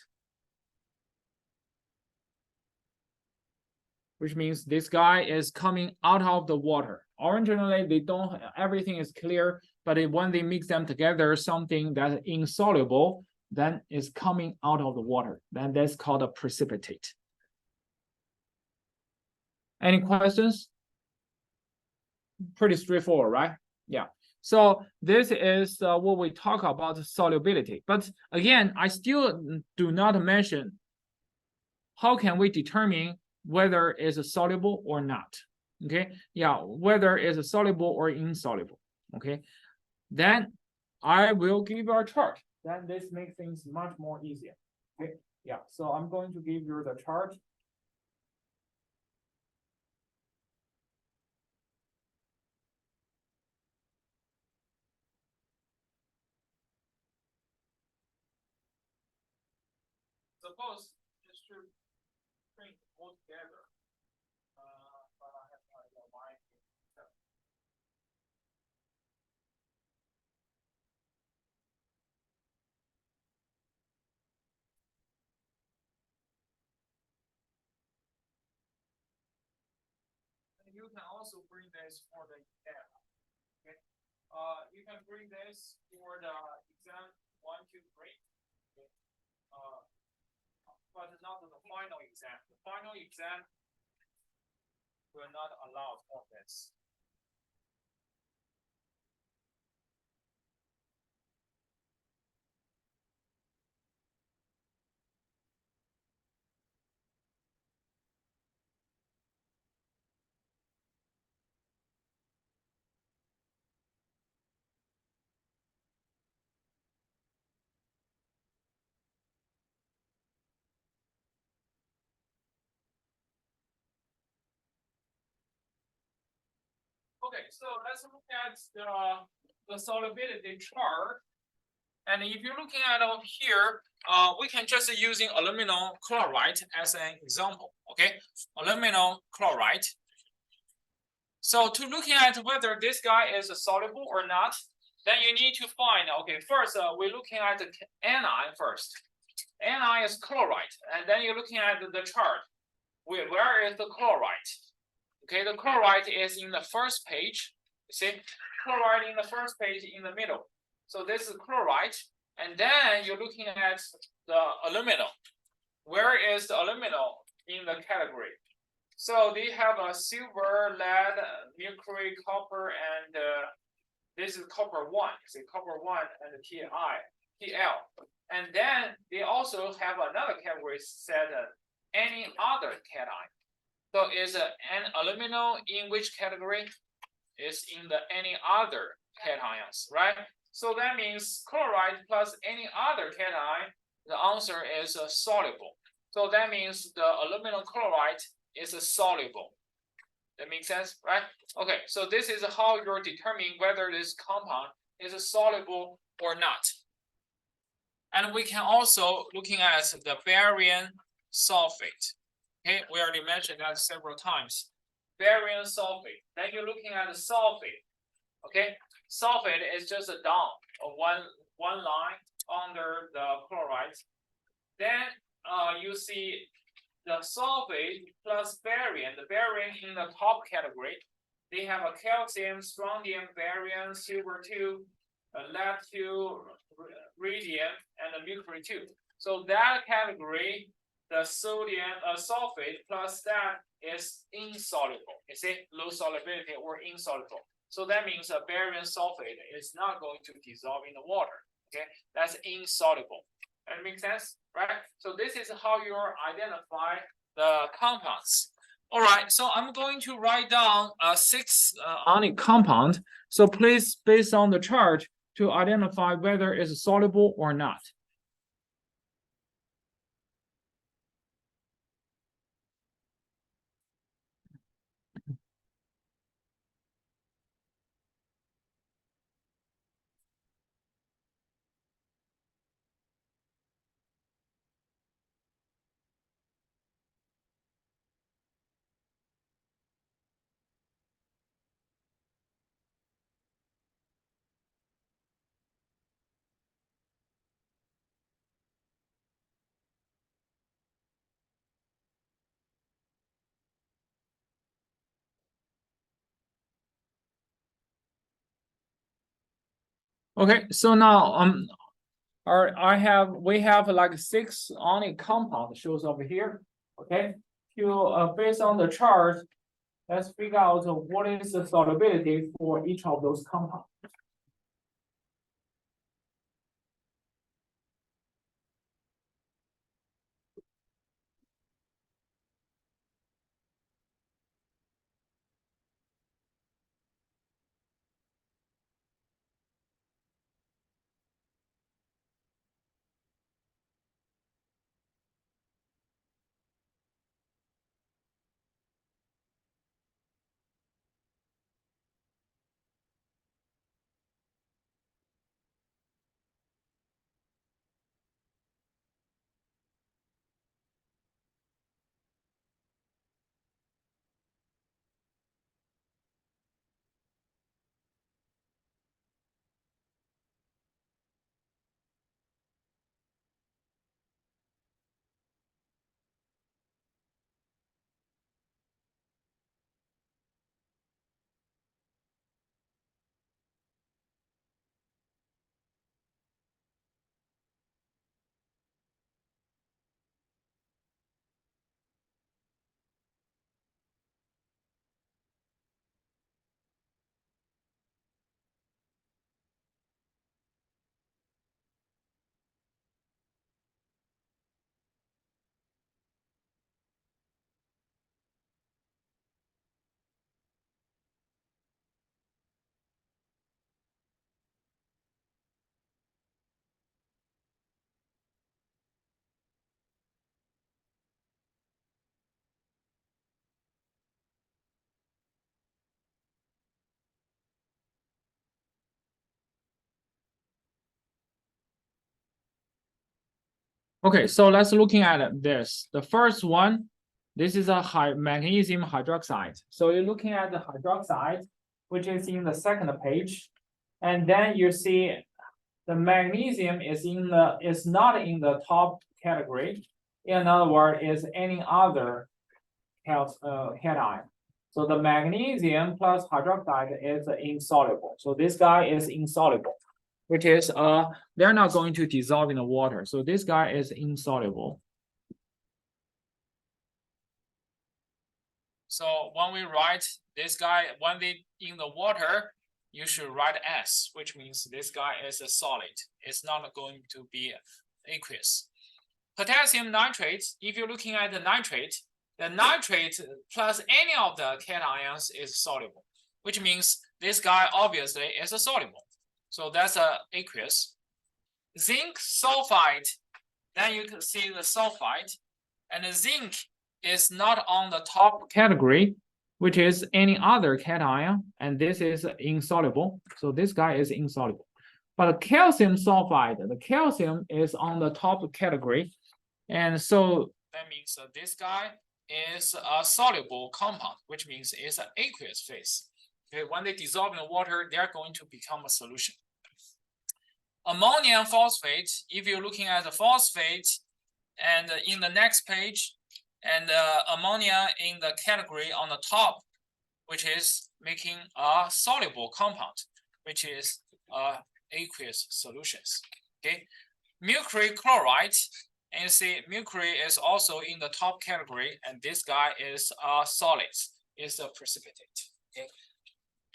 Which means this guy is coming out of the water. Originally, they don't, everything is clear, but when they mix them together, something that is insoluble, then is coming out of the water. Then that's called a precipitate. Any questions? Pretty straightforward, right? Yeah. So this is what we talk about solubility. But again, I still do not mention how can we determine whether it's soluble or not. Okay. Yeah, whether it's soluble or insoluble. Okay. Then I will give you a chart. Then this makes things much more easier. Okay. Yeah. So I'm going to give you the chart. Suppose this should print all together. But I have no idea why. You can also bring this for the exam. Okay. You can bring this for the exam 1, 2, 3. Okay. But not the final exam. The final exam will not allow for this. Okay, so let's look at the solubility chart. And if you're looking at up here, we can just using aluminum chloride as an example. Okay, aluminum chloride. So to looking at whether this guy is soluble or not, then you need to find, okay, first we're looking at the anion first. Anion is chloride, and then you're looking at the chart. Where is the chloride? Okay, the chloride is in the first page. You see, chloride in the first page in the middle. So this is chloride, and then you're looking at the aluminum. Where is the aluminum in the category? So they have a silver, lead, mercury, copper, and this is copper 1. See, copper 1 and TL. And then they also have another category said any other cation. So is an aluminum in which category? Is in the any other cations, right? So that means chloride plus any other cation, the answer is soluble. So that means the aluminum chloride is soluble. That makes sense, right? Okay, so this is how you're determining whether this compound is soluble or not. And we can also looking at the barium sulfate. Okay, we already mentioned that several times. Barium sulfate. Then you're looking at the sulfate. Okay, sulfate is just a down, one line under the chloride. Then you see the sulfate plus barium. The barium in the top category. They have a calcium, strontium, barium, silver 2, lead 2, radium, and a mercury 2. So that category, the sodium sulfate plus that is insoluble. You see, low solubility or insoluble. So that means a barium sulfate is not going to dissolve in the water. Okay, that's insoluble. That makes sense, right? So this is how you identify the compounds. All right, so I'm going to write down 6 ionic compound. So please, based on the chart, to identify whether it's soluble or not. Okay, so now we have like 6 ionic compound shows over here. Okay, to based on the chart, let's figure out what is the solubility for each of those compounds. Okay, so let's looking at this. The first one, this is a magnesium hydroxide. So you're looking at the hydroxide, which is in the second page, and then you see the magnesium is not in the top category. In other words, is any other cation. So the magnesium plus hydroxide is insoluble. So this guy is insoluble, which is they're not going to dissolve in the water. So this guy is insoluble. So when we write this guy, when they in the water, you should write S, which means this guy is a solid. It's not going to be aqueous. Potassium nitrate, if you're looking at the nitrate plus any of the cations is soluble, which means this guy obviously is a soluble. So that's a aqueous. Zinc sulfide, then you can see the sulfide, and the zinc is not on the top category, which is any other cation, and this is insoluble. So this guy is insoluble. But calcium sulfide, the calcium is on the top category, and so that means this guy is a soluble compound, which means it's an aqueous phase. Okay, when they dissolve in the water, they are going to become a solution. Ammonium phosphate, if you're looking at the phosphate, and in the next page, and ammonia in the category on the top, which is making a soluble compound, which is aqueous solutions. Okay, mercury chloride, and you see mercury is also in the top category, and this guy is a solid, is a precipitate. Okay,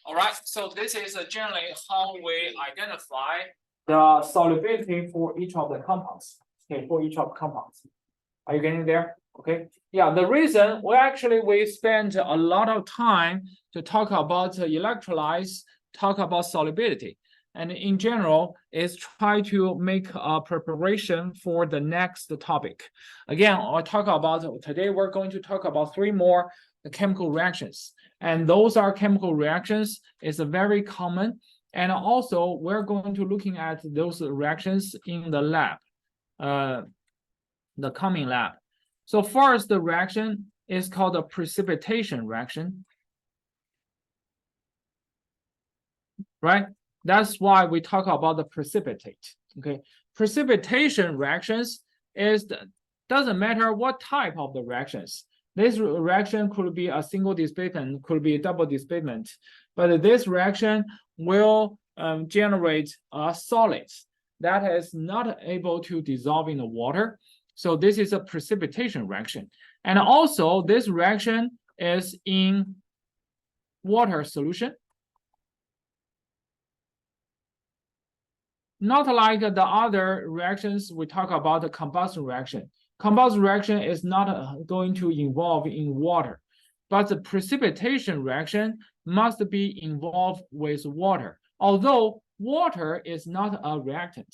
All right, so this is generally how we identify the solubility for each of the compounds. Okay, for each of the compounds. Are you getting there? Okay. Yeah, the reason we spend a lot of time to talk about electrolytes, talk about solubility, and in general is try to make a preparation for the next topic. Again, I'll talk about today. We're going to talk about 3 more chemical reactions, and those are chemical reactions. It's very common, and also we're going to looking at those reactions in the lab, the coming lab. So first, the reaction is called a precipitation reaction, right? That's why we talk about the precipitate. Okay, precipitation reactions doesn't matter what type of the reactions. This reaction could be a single displacement, could be a double displacement, but this reaction will generate a solid that is not able to dissolve in the water. So this is a precipitation reaction. And also this reaction is in water solution. Not like the other reactions we talk about the combustion reaction. Combustion reaction is not going to involve in water, but the precipitation reaction must be involved with water. Although water is not a reactant,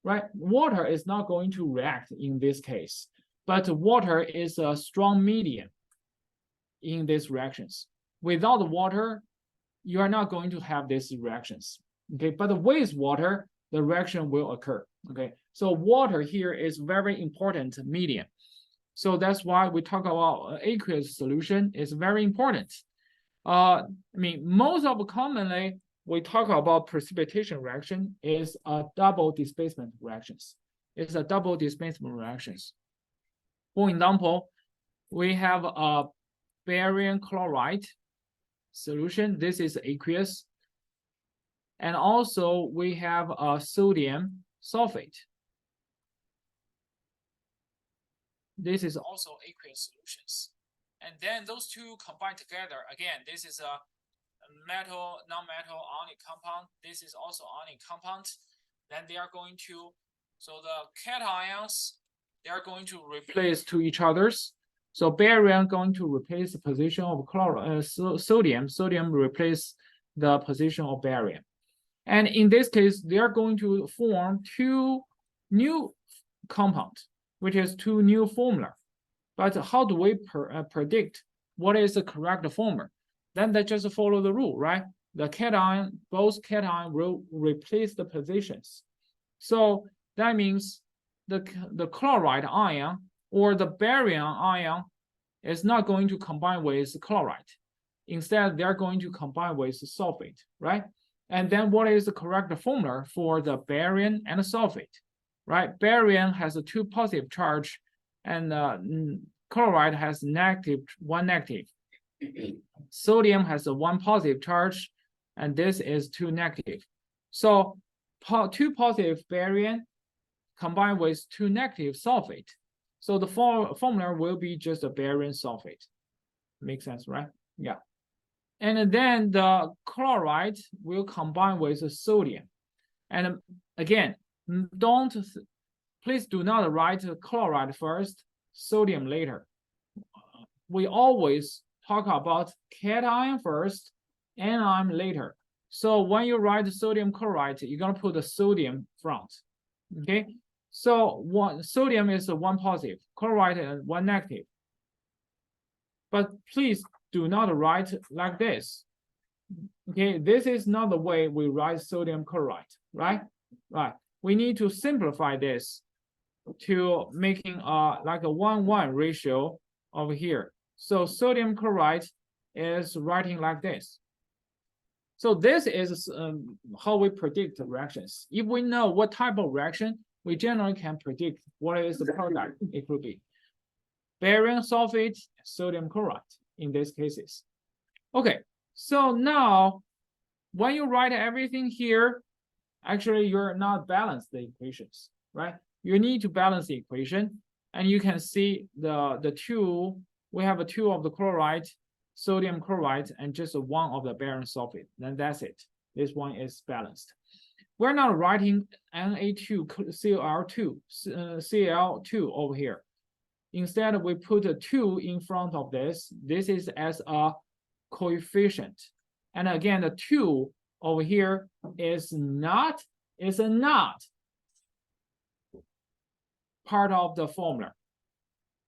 right? Water is not going to react in this case, but water is a strong medium in these reactions. Without water, you are not going to have these reactions, okay? But with water, the reaction will occur, okay? So water here is very important medium. So that's why we talk about aqueous solution is very important. I mean, most of commonly, we talk about precipitation reaction is a double displacement reactions. It's a double displacement reactions. For example, we have a barium chloride solution. This is aqueous. And also we have a sodium sulfate. This is also aqueous solutions. And then those two combined together, again, this is a metal, non-metal ionic compound. This is also ionic compound. Then they are going to, so the cations, they are going to replace to each others. So barium going to replace the position of sodium. Sodium replace the position of barium. And in this case, they are going to form 2 new compounds, which is 2 new formula. But how do we predict what is the correct formula? Then they just follow the rule, right? The cation, both cation will replace the positions. So that means the chloride ion or the barium ion is not going to combine with chloride. Instead, they're going to combine with sulfate, right? And then what is the correct formula for the barium and the sulfate, right? Barium has a 2 positive charge and chloride has one negative. Sodium has a 1 positive charge and this is 2 negative. So 2 positive barium combined with 2 negative sulfate. So the formula will be just a barium sulfate. Makes sense, right? Yeah. And then the chloride will combine with the sodium. And again, please do not write chloride first, sodium later. We always talk about cation first, anion later. So when you write sodium chloride, you're gonna put the sodium front, okay? So sodium is a 1 positive, chloride is 1 negative. But please do not write like this. Okay, this is not the way we write sodium chloride, right? Right. We need to simplify this to making like a 1:1 ratio over here. So sodium chloride is writing like this. So this is how we predict reactions. If we know what type of reaction, we generally can predict what is the product it could be. Barium sulfate, sodium chloride in these cases. Okay, so now when you write everything here, actually you're not balance the equations, right? You need to balance the equation, and you can see the two. We have a 2 of the chloride sodium chloride and just one of the barium sulfate. Then that's it. This one is balanced. We're not writing Na2Cl2 Cl2 over here. Instead, we put a 2 in front of this. This is as a coefficient. And again, the 2 over here is not part of the formula.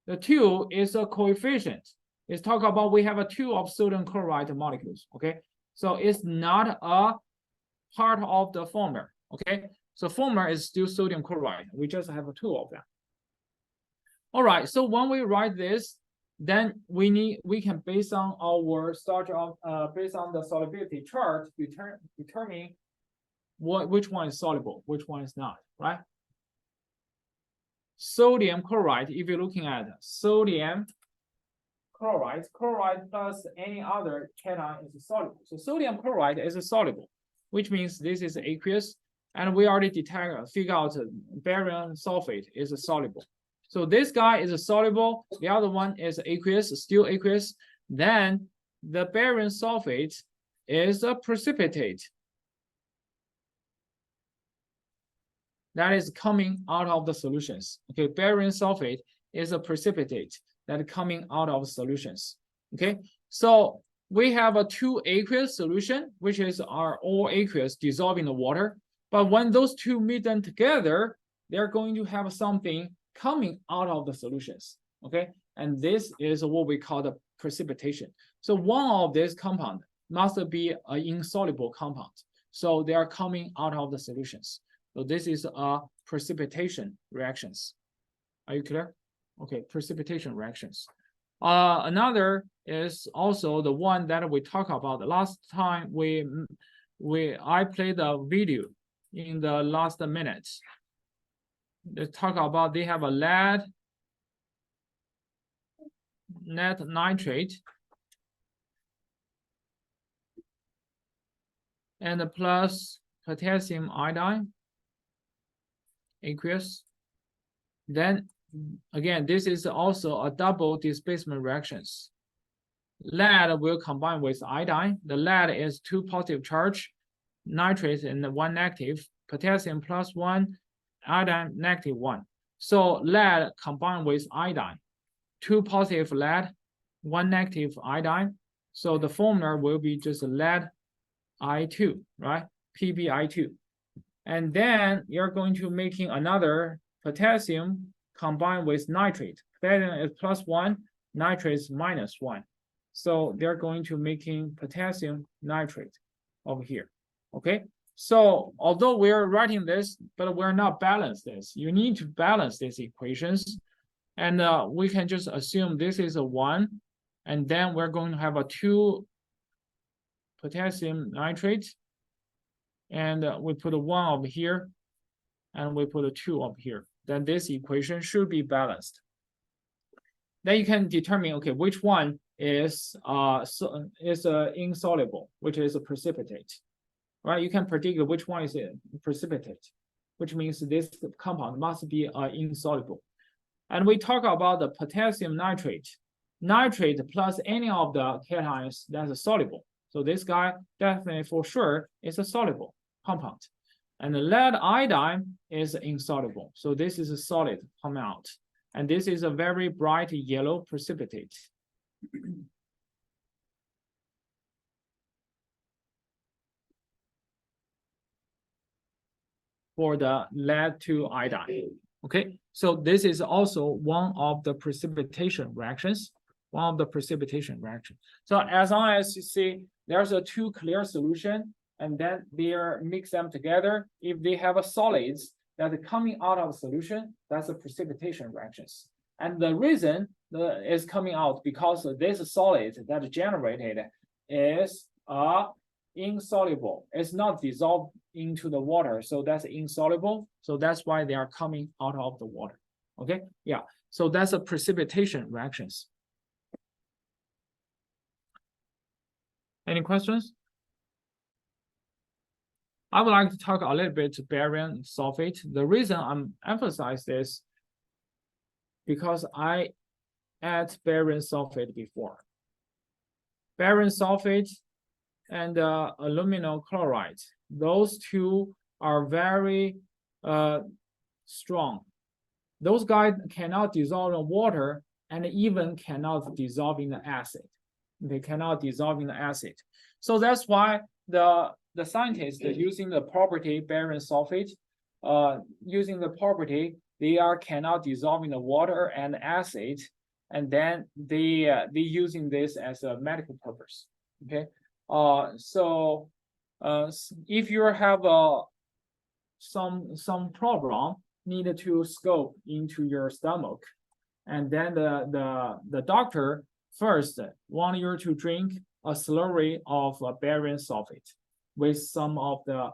The 2 is a coefficient. It's talk about we have a 2 of sodium chloride molecules. Okay, so it's not a part of the formula. Okay, so formula is still sodium chloride. We just have a 2 of them. All right, so when we write this, then we can based on our based on the solubility chart determine which one is soluble, which one is not, right? Sodium chloride, if you're looking at sodium chloride plus any other cation is soluble. So sodium chloride is soluble, which means this is aqueous, and we already figure out barium sulfate is soluble. So this guy is soluble, the other one is aqueous, still aqueous. Then the barium sulfate is a precipitate that is coming out of the solutions. Okay, barium sulfate is a precipitate that is coming out of solutions. Okay, so we have a 2 aqueous solution, which is our all aqueous dissolving the water. But when those two meet them together, they're going to have something coming out of the solutions. Okay, and this is what we call the precipitation. So one of these compound must be an insoluble compound. So they are coming out of the solutions. So this is a precipitation reactions. Are you clear? Okay, precipitation reactions. Another is also the one that we talked about the last time. I played a video in the last minutes. They talk about they have a lead nitrate and plus potassium iodine aqueous. Then again, this is also a double displacement reactions. Lead will combine with iodine. The lead is 2 positive charge, nitrate and 1 negative, potassium plus 1, iodine negative 1. So lead combined with iodine, 2 positive lead, 1 negative iodine. So the formula will be just lead I2, right? PbI2. And then you're going to making another potassium combined with nitrate. Potassium is plus 1, nitrate is minus 1. So they're going to making potassium nitrate over here. Okay. So although we're writing this, but we're not balance this. You need to balance these equations. And we can just assume this is a 1. And then we're going to have a 2 potassium nitrate. And we put a 1 over here. And we put a 2 over here. Then this equation should be balanced. Then you can determine, okay, which one is insoluble, which is a precipitate. Right, you can predict which one is a precipitate, which means this compound must be insoluble. And we talk about the potassium nitrate. Nitrate plus any of the cations that's soluble. So this guy definitely for sure is a soluble compound. And the lead iodine is insoluble. So this is a solid coming out. And this is a very bright yellow precipitate. For the lead to iodine. Okay, so this is also one of the precipitation reactions. So as long as you see, there's a 2 clear solution, and then they mix them together. If they have a solids that are coming out of solution, that's a precipitation reactions. And the reason is coming out because this solid that generated is insoluble. It's not dissolved into the water, so that's insoluble. So that's why they are coming out of the water. Okay, yeah. So that's a precipitation reactions. Any questions? I would like to talk a little bit barium sulfate. The reason I'm emphasizing this because I add barium sulfate before. barium sulfate and aluminum chloride. Those two are very strong. Those guys cannot dissolve in water and even cannot dissolve in the acid. They cannot dissolve in the acid. So that's why the scientists using the property barium sulfate, using the property they cannot dissolve in the water and acid, and then they using this as a medical purpose. Okay, so if you have some problem, need to scope into your stomach, and then the doctor first want you to drink a slurry of barium sulfate with some of the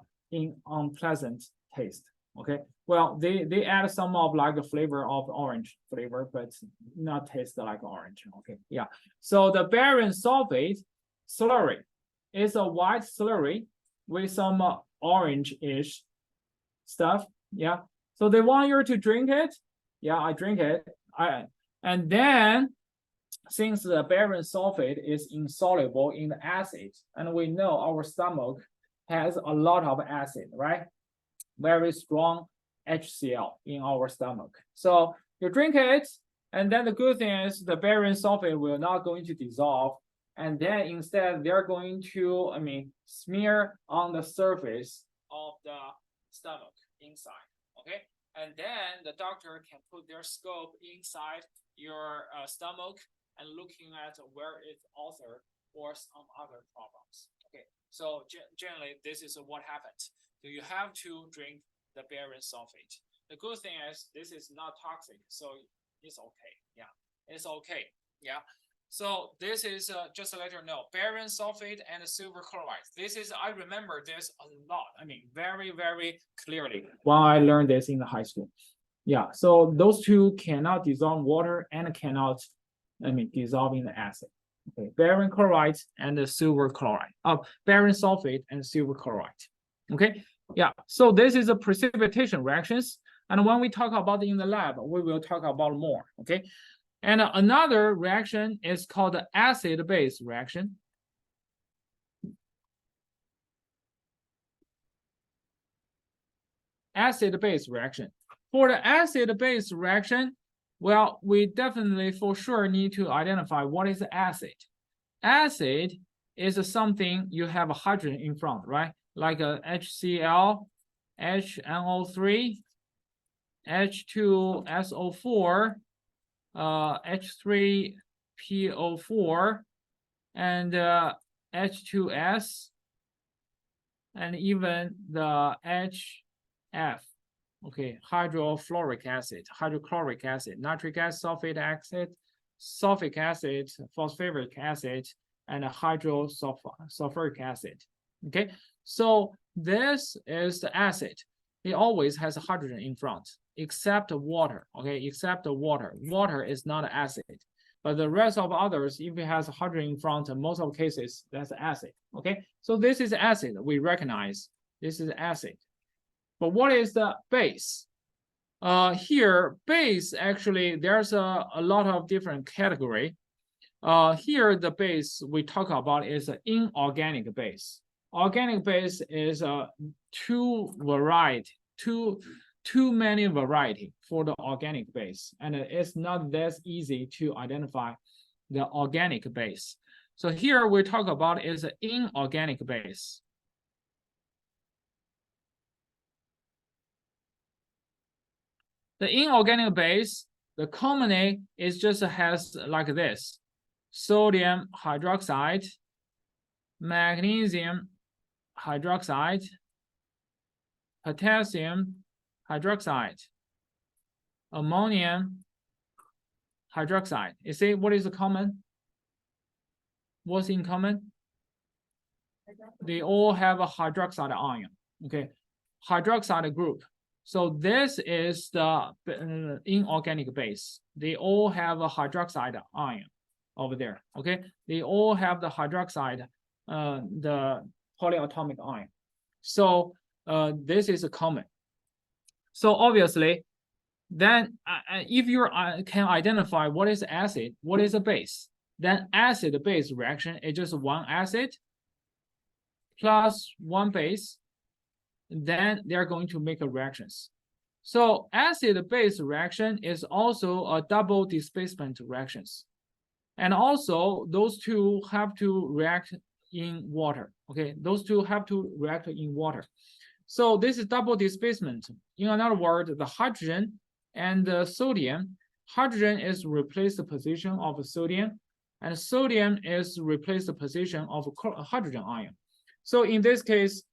unpleasant taste. Okay, well they add some of like a flavor of orange flavor, but not taste like orange. Okay, yeah. So the barium sulfate slurry is a white slurry with some orange-ish stuff. Yeah. So they want you to drink it. Yeah, I drink it. And then since the barium sulfate is insoluble in the acid, and we know our stomach has a lot of acid, right? Very strong HCl in our stomach. So you drink it, and then the good thing is the barium sulfate will not going to dissolve. And then instead they're going to, smear on the surface of the stomach inside. Okay. And then the doctor can put their scope inside your stomach and looking at where it's ulcer or some other problems. Okay, so generally this is what happens. So you have to drink the barium sulfate. The good thing is this is not toxic, so it's okay. Yeah, it's okay. Yeah. So this is just to let you know, barium sulfate and silver chloride. This is, I remember this a lot. Very, very clearly when I learned this in the high school. Yeah, so those two cannot dissolve water and cannot, dissolve in the acid. Okay, barium chloride and the silver chloride. Barium sulfate and silver chloride. Okay, yeah. So this is a precipitation reactions, and when we talk about it in the lab, we will talk about more. Okay. And another reaction is called the acid-base reaction. Acid-base reaction. For the acid-base reaction, well, we definitely for sure need to identify what is acid. Acid is something you have a hydrogen in front, right? Like a HCl, HNO3, H2SO4, H3PO4, and H2S, and even the HF. Okay, hydrofluoric acid, hydrochloric acid, nitric acid, sulfuric acid, phosphoric acid, and hydrosulfuric acid. Okay, so this is the acid. It always has a hydrogen in front, except water. Okay, except water. Water is not acid, but the rest of others, if it has a hydrogen in front, in most of cases that's acid. Okay, so this is acid. We recognize this is acid. But what is the base? Here, base actually there's a lot of different category. Here the base we talk about is an inorganic base. Organic base is too many variety for the organic base, and it's not that easy to identify the organic base. So here we talk about is an inorganic base. The inorganic base, the common name is just has like this: sodium hydroxide, magnesium hydroxide, potassium hydroxide, ammonium hydroxide. You see what is the common? What's in common? They all have a hydroxide ion. Okay, hydroxide group. So this is the inorganic base. They all have a hydroxide ion over there. Okay, they all have the hydroxide, the polyatomic ion. So this is a common. So obviously, then if you can identify what is acid, what is a base, then acid-base reaction is just one acid plus one base, then they're going to make a reactions. So acid-base reaction is also a double displacement reactions. And also those two have to react in water, okay? Those two have to react in water. So this is double displacement. In another word, the hydrogen and the sodium, hydrogen is replace the position of sodium, and sodium is replace the position of hydrogen ion. So in this case,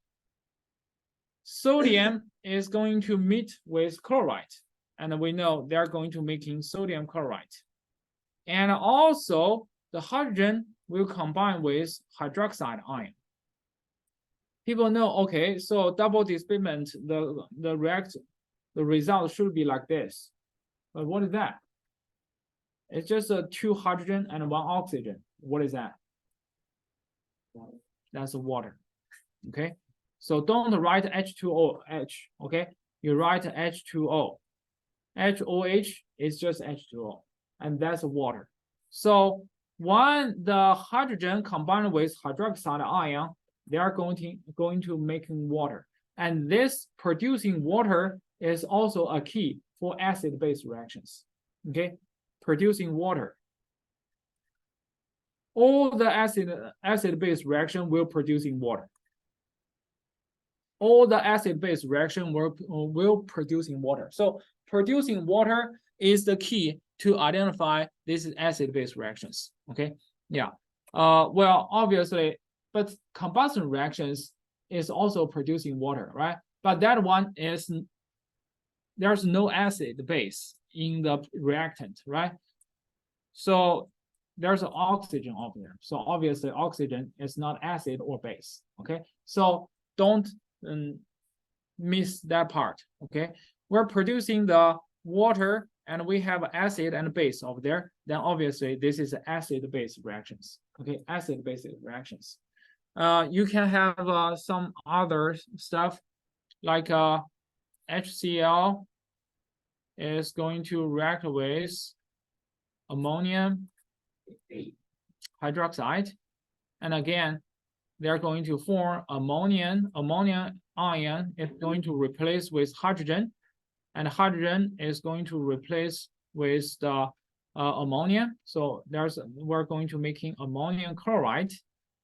sodium is going to meet with chloride, and we know they're going to making sodium chloride. And also the hydrogen will combine with hydroxide ion. People know, okay, so double displacement, the result should be like this. But what is that? It's just a 2 hydrogen and 1 oxygen. What is that? That's water. Okay. So don't write H2OH, okay? You write H2O. HOH is just H2O, and that's water. So when the hydrogen combined with hydroxide ion, they are going to making water. And this producing water is also a key for acid-base reactions, okay? Producing water. All the acid-base reaction will producing water. All the acid-base reaction will producing water. So producing water is the key to identify these acid-base reactions. Okay, yeah. Well, obviously, but combustion reactions is also producing water, right? But that one is there's no acid base in the reactant, right? So there's an oxygen over there. So obviously, oxygen is not acid or base. Okay, so don't miss that part. Okay, we're producing the water and we have acid and base over there, then obviously this is acid-base reactions. Okay, acid-base reactions. You can have some other stuff like HCl is going to react with ammonium hydroxide, and again they're going to form ammonia ion is going to replace with hydrogen, and hydrogen is going to replace with the ammonia. So we're going to making ammonium chloride,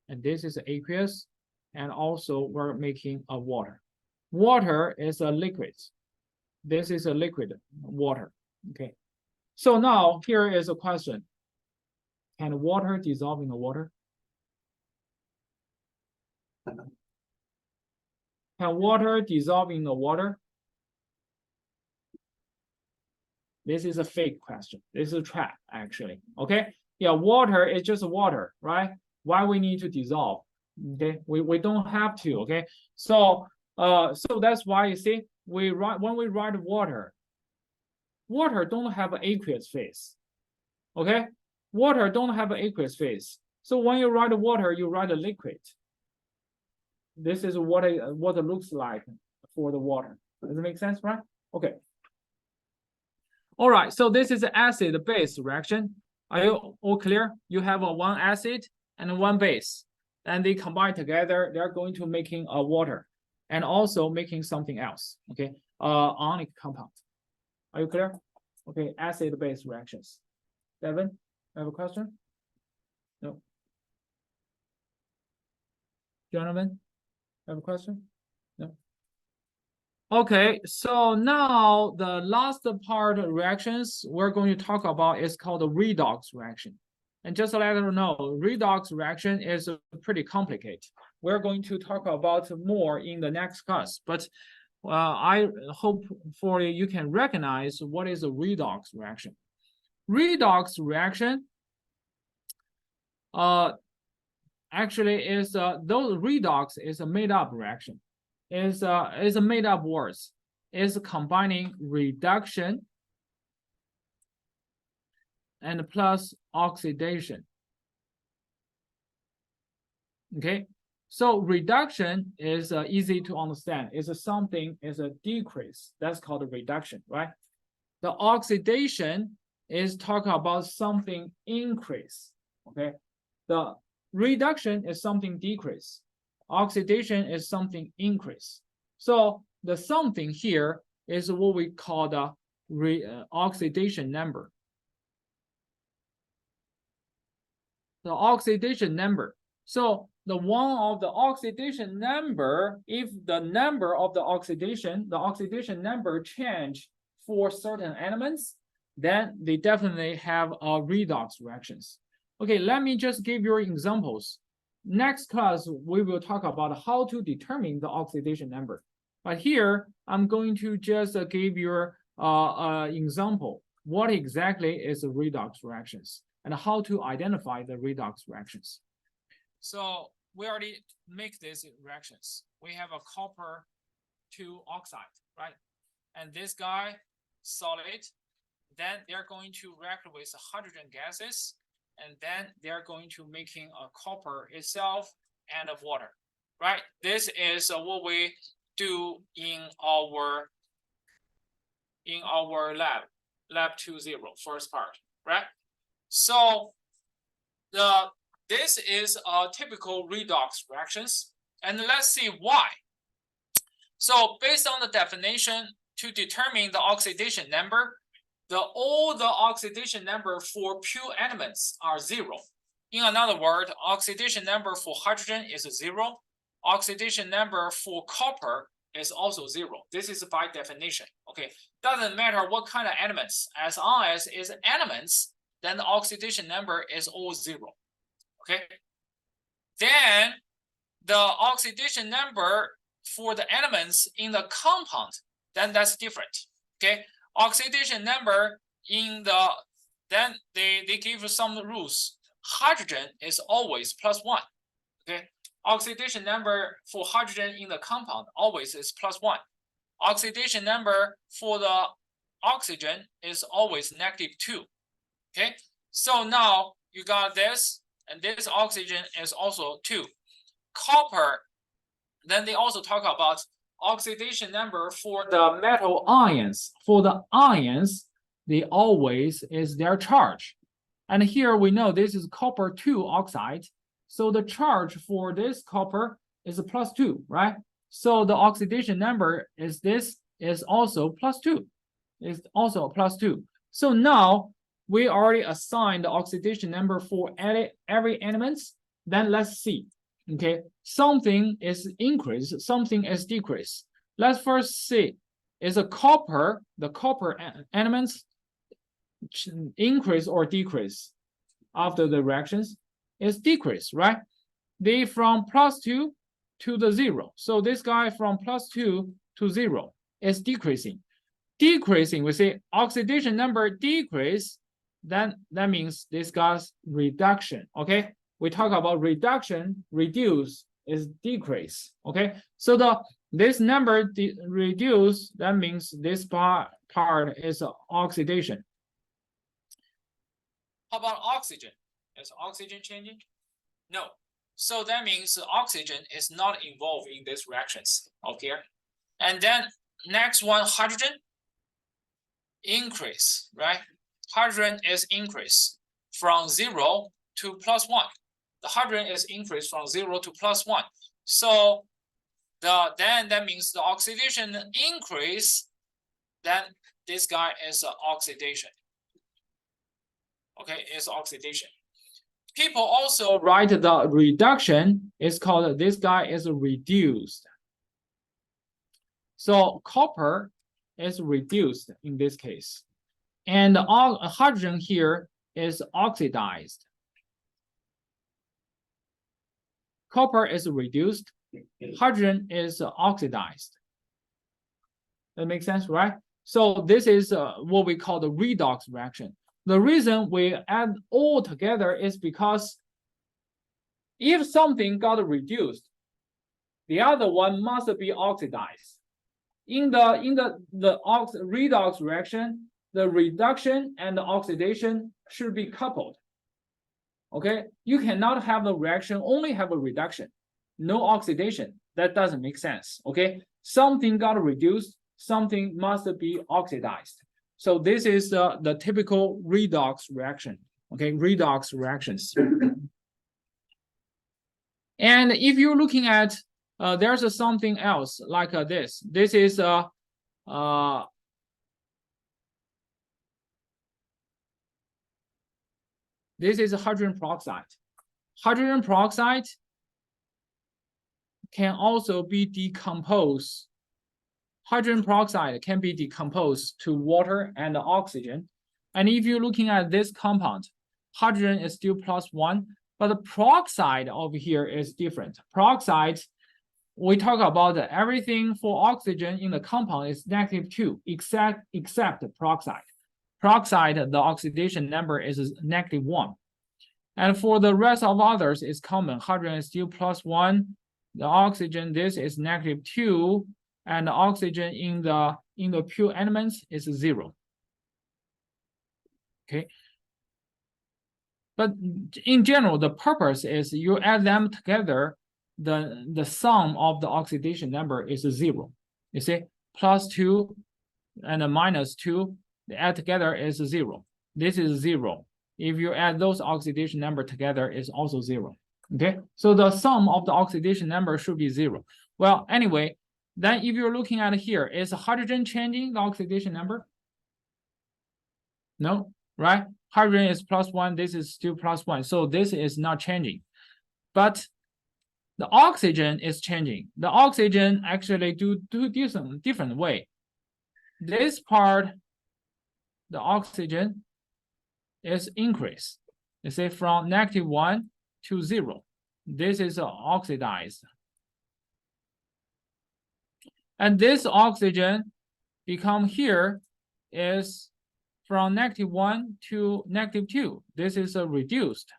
and this is aqueous, and also we're making a water. Water is a liquid. This is a liquid water. Okay. So now here is a question. Can water dissolve in the water? Can water dissolve in the water? This is a fake question. This is a trap, actually. Okay. Yeah, water is just water, right? Why we need to dissolve? Okay, we don't have to. Okay, so that's why you see when we write water don't have an aqueous phase. Okay, water don't have an aqueous phase. So when you write water, you write a liquid. This is what it looks like for the water. Does it make sense, right? Okay. All right, so this is an acid-base reaction. Are you all clear? You have one acid and one base, and they combine together. They're going to making a water, and also making something else. Okay, ionic compound. Are you clear? Okay, acid-base reactions. Devin, you have a question? No. Jonathan, have a question? No. Okay, so now the last part of reactions we're going to talk about is called the redox reaction. And just to let you know, redox reaction is pretty complicated. We're going to talk about more in the next class, but I hope for you can recognize what is a redox reaction. Redox reaction actually is those redox is a made-up reaction. Is a made-up words. Is combining reduction and plus oxidation. Okay, so reduction is easy to understand. It's something is a decrease. That's called a reduction, right? The oxidation is talking about something increase. Okay, the reduction is something decrease. Oxidation is something increase. So the something here is what we call the oxidation number. The oxidation number. So the one of the oxidation number, if the number of the oxidation number change for certain elements, then they definitely have a redox reactions. Okay, let me just give you examples. Next class, we will talk about how to determine the oxidation number. But here, I'm going to just give you example. What exactly is a redox reactions and how to identify the redox reactions. So we already make these reactions. We have a copper to oxide, right? And this guy, solid, then they're going to react with hydrogen gases, and then they're going to making a copper itself and of water, right? This is what we do in our lab 2.0 first part, right? So this is a typical redox reactions, and let's see why. So based on the definition, to determine the oxidation number, all the oxidation number for pure elements are 0. In another word, oxidation number for hydrogen is 0. Oxidation number for copper is also 0. This is by definition. Okay, doesn't matter what kind of elements, as long as it's elements, then the oxidation number is all 0. Okay, then the oxidation number for the elements in the compound, then that's different. Okay, oxidation number in the, then they give some rules. Hydrogen is always +1. Okay, oxidation number for hydrogen in the compound always is +1. Oxidation number for the oxygen is always -2. Okay, so now you got this, and this oxygen is also 2. Copper, then they also talk about oxidation number for the metal ions. For the ions, they always is their charge. And here we know this is copper 2 oxide. So the charge for this copper is a +2, right? So the oxidation number is this is also +2. It's also +2. So now we already assigned the oxidation number for every element. Then let's see. Okay, something is increase, something is decrease. Let's first see, is a copper, the copper elements increase or decrease after the reactions? Is decrease, right? They from +2 to the 0. So this guy from +2 to 0 is decreasing. Decreasing, we say oxidation number decrease, then that means this guy's reduction. Okay, we talk about reduction, reduce is decrease. Okay, so this number reduce, that means this part is oxidation. How about oxygen? Is oxygen changing? No. So that means oxygen is not involved in these reactions. Okay, and then next one, hydrogen increase, right? Hydrogen is increase from 0 to +1. The hydrogen is increased from 0 to +1. So then that means the oxidation increase, then this guy is oxidation. Okay, is oxidation. People also write the reduction is called, this guy is reduced. So copper is reduced in this case. And the hydrogen here is oxidized. Copper is reduced, hydrogen is oxidized. That makes sense, right? So this is what we call the redox reaction. The reason we add all together is because if something got reduced, the other one must be oxidized. In the redox reaction, the reduction and the oxidation should be coupled. Okay, you cannot have the reaction only have a reduction, no oxidation. That doesn't make sense. Okay, something got reduced, something must be oxidized. So this is the typical redox reaction. Okay, redox reactions. And if you're looking at, there's something else like this. This is this is hydrogen peroxide. Hydrogen peroxide can also be decomposed. Hydrogen peroxide can be decomposed to water and oxygen. And if you're looking at this compound, hydrogen is still +1, but the peroxide over here is different. Peroxide, we talk about everything for oxygen in the compound is -2, except peroxide. Peroxide, the oxidation number is -1. And for the rest of others, it's common. Hydrogen is still +1. The oxygen, this is -2, and the oxygen in the pure elements is 0. Okay. But in general, the purpose is you add them together, the sum of the oxidation number is 0. You see, +2 and -2, they add together is 0. This is 0. If you add those oxidation number together, is also 0. Okay, so the sum of the oxidation number should be 0. Well, anyway, then if you're looking at here, is hydrogen changing the oxidation number? No, right? Hydrogen is +1, this is still +1, so this is not changing. But the oxygen is changing. The oxygen actually do some different way. This part, the oxygen is increased. You see, from -1 to 0. This is oxidized. And this oxygen become here is from -1 to -2. This is reduced.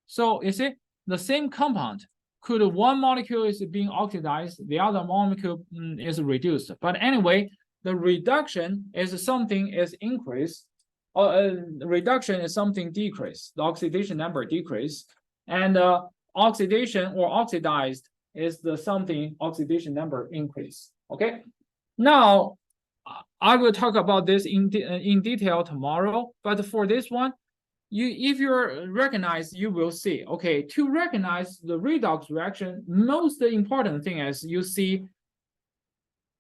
So you see, the same compound, could one molecule is being oxidized, the other molecule is reduced. But anyway, the reduction is something is increased, or reduction is something decreased. The oxidation number decrease, and oxidation or oxidized is the something oxidation number increase. Okay, now I will talk about this in detail tomorrow. But for this one, if you recognize, you will see. Okay, to recognize the redox reaction, most important thing is you see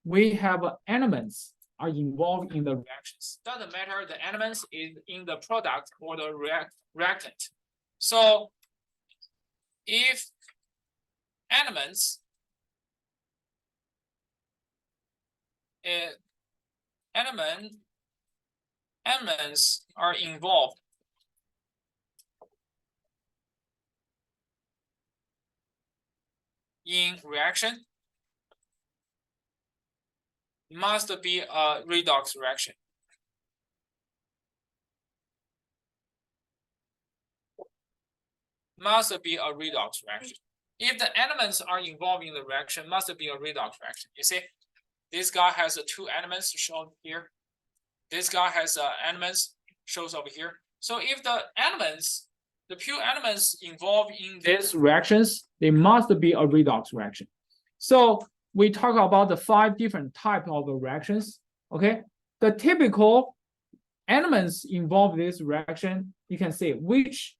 we have elements are involved in the reactions. Doesn't matter the elements is in the product or the reactant. So if elements are involved in reaction, must be a redox reaction. Must be a redox reaction. If the elements are involved in the reaction, must be a redox reaction. You see, this guy has 2 elements shown here. This guy has elements shows over here. So if the elements, the pure elements involved in these reactions, they must be a redox reaction. So we talk about the 5 different types of reactions. Okay, the typical elements involved in this reaction, you can see which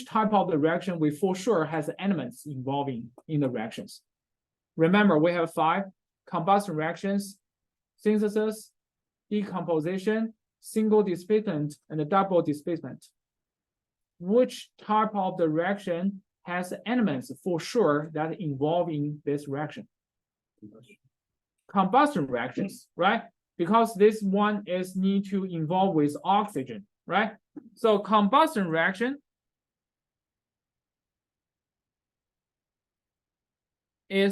type of the reaction we for sure has elements involving in the reactions. Remember, we have 5 combustion reactions: synthesis, decomposition, single displacement, and double displacement. Which type of the reaction has elements for sure that involve in this reaction? Combustion reactions, right? Because this one is need to involve with oxygen, right? So combustion reaction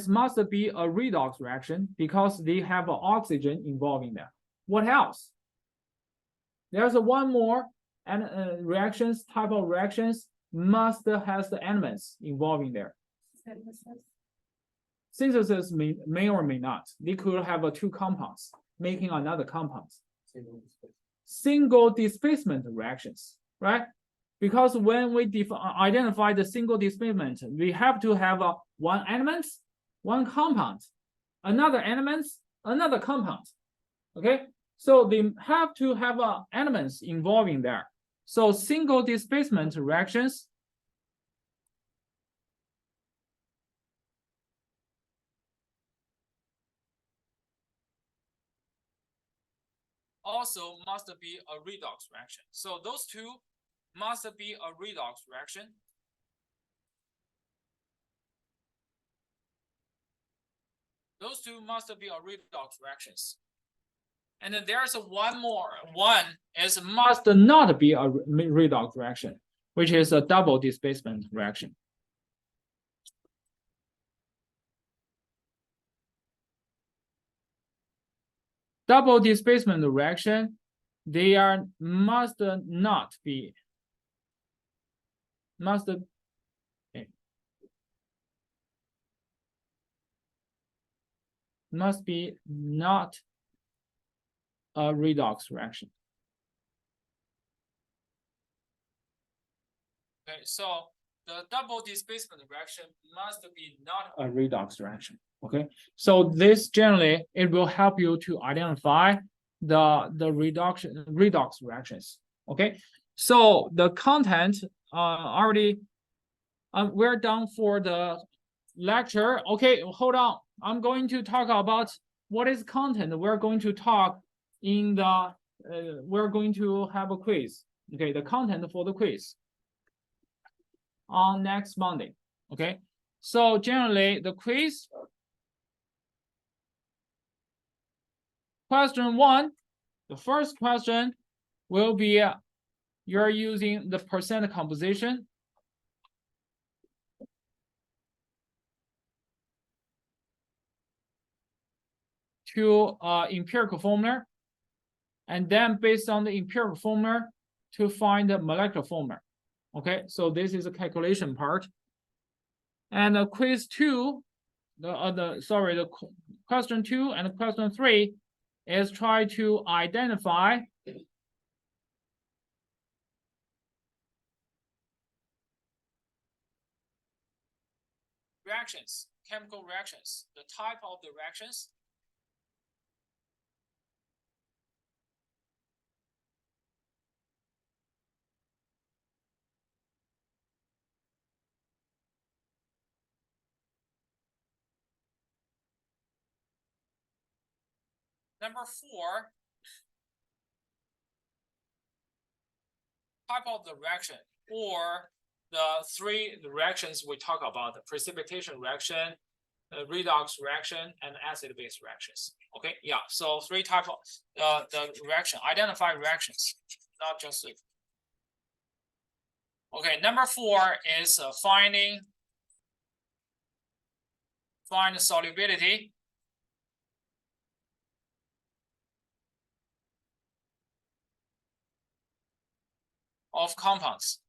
must be a redox reaction because they have oxygen involved in there. What else? There's one more and reactions, type of reactions must has the elements involving there. Synthesis may or may not. They could have 2 compounds making another compound. Single displacement reactions, right? Because when we identify the single displacement, we have to have one element, one compound, another element, another compound. Okay, So they have to have elements involving there. So single displacement reactions. Also must be a redox reaction. So those two must be a redox reaction. Those two must be a redox reactions. And then there's one more. One is must not be a redox reaction, which is a double displacement reaction. Double displacement reaction, they are must not be not a redox reaction. Okay, so the double displacement reaction must be not a redox reaction. Okay, so this generally it will help you to identify the redox reactions. Okay, so the content already we're done for the lecture. Okay, hold on. I'm going to talk about what is content. We're going to talk in the we're going to have a quiz. Okay, the content for the quiz on next Monday. Okay, so generally the quiz. Question 1, the first question will be you're using the percent composition to empirical formula, and then based on the empirical formula to find the molecular formula. Okay, so this is a calculation part. And quiz 2, the question 2 and question 3 is try to identify reactions, chemical reactions, the type of the reactions. Number 4, type of the reaction, or the 3 reactions we talk about: the precipitation reaction, the redox reaction, and acid-base reactions. Okay, yeah. So 3 types of the reaction. Identify reactions, not just. Okay, number 4 is find the solubility of compounds.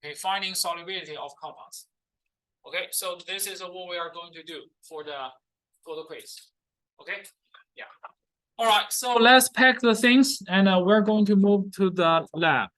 Okay, finding solubility of compounds. Okay, so this is what we are going to do for the quiz. Okay, yeah. All right, so let's pack the things and we're going to move to the lab.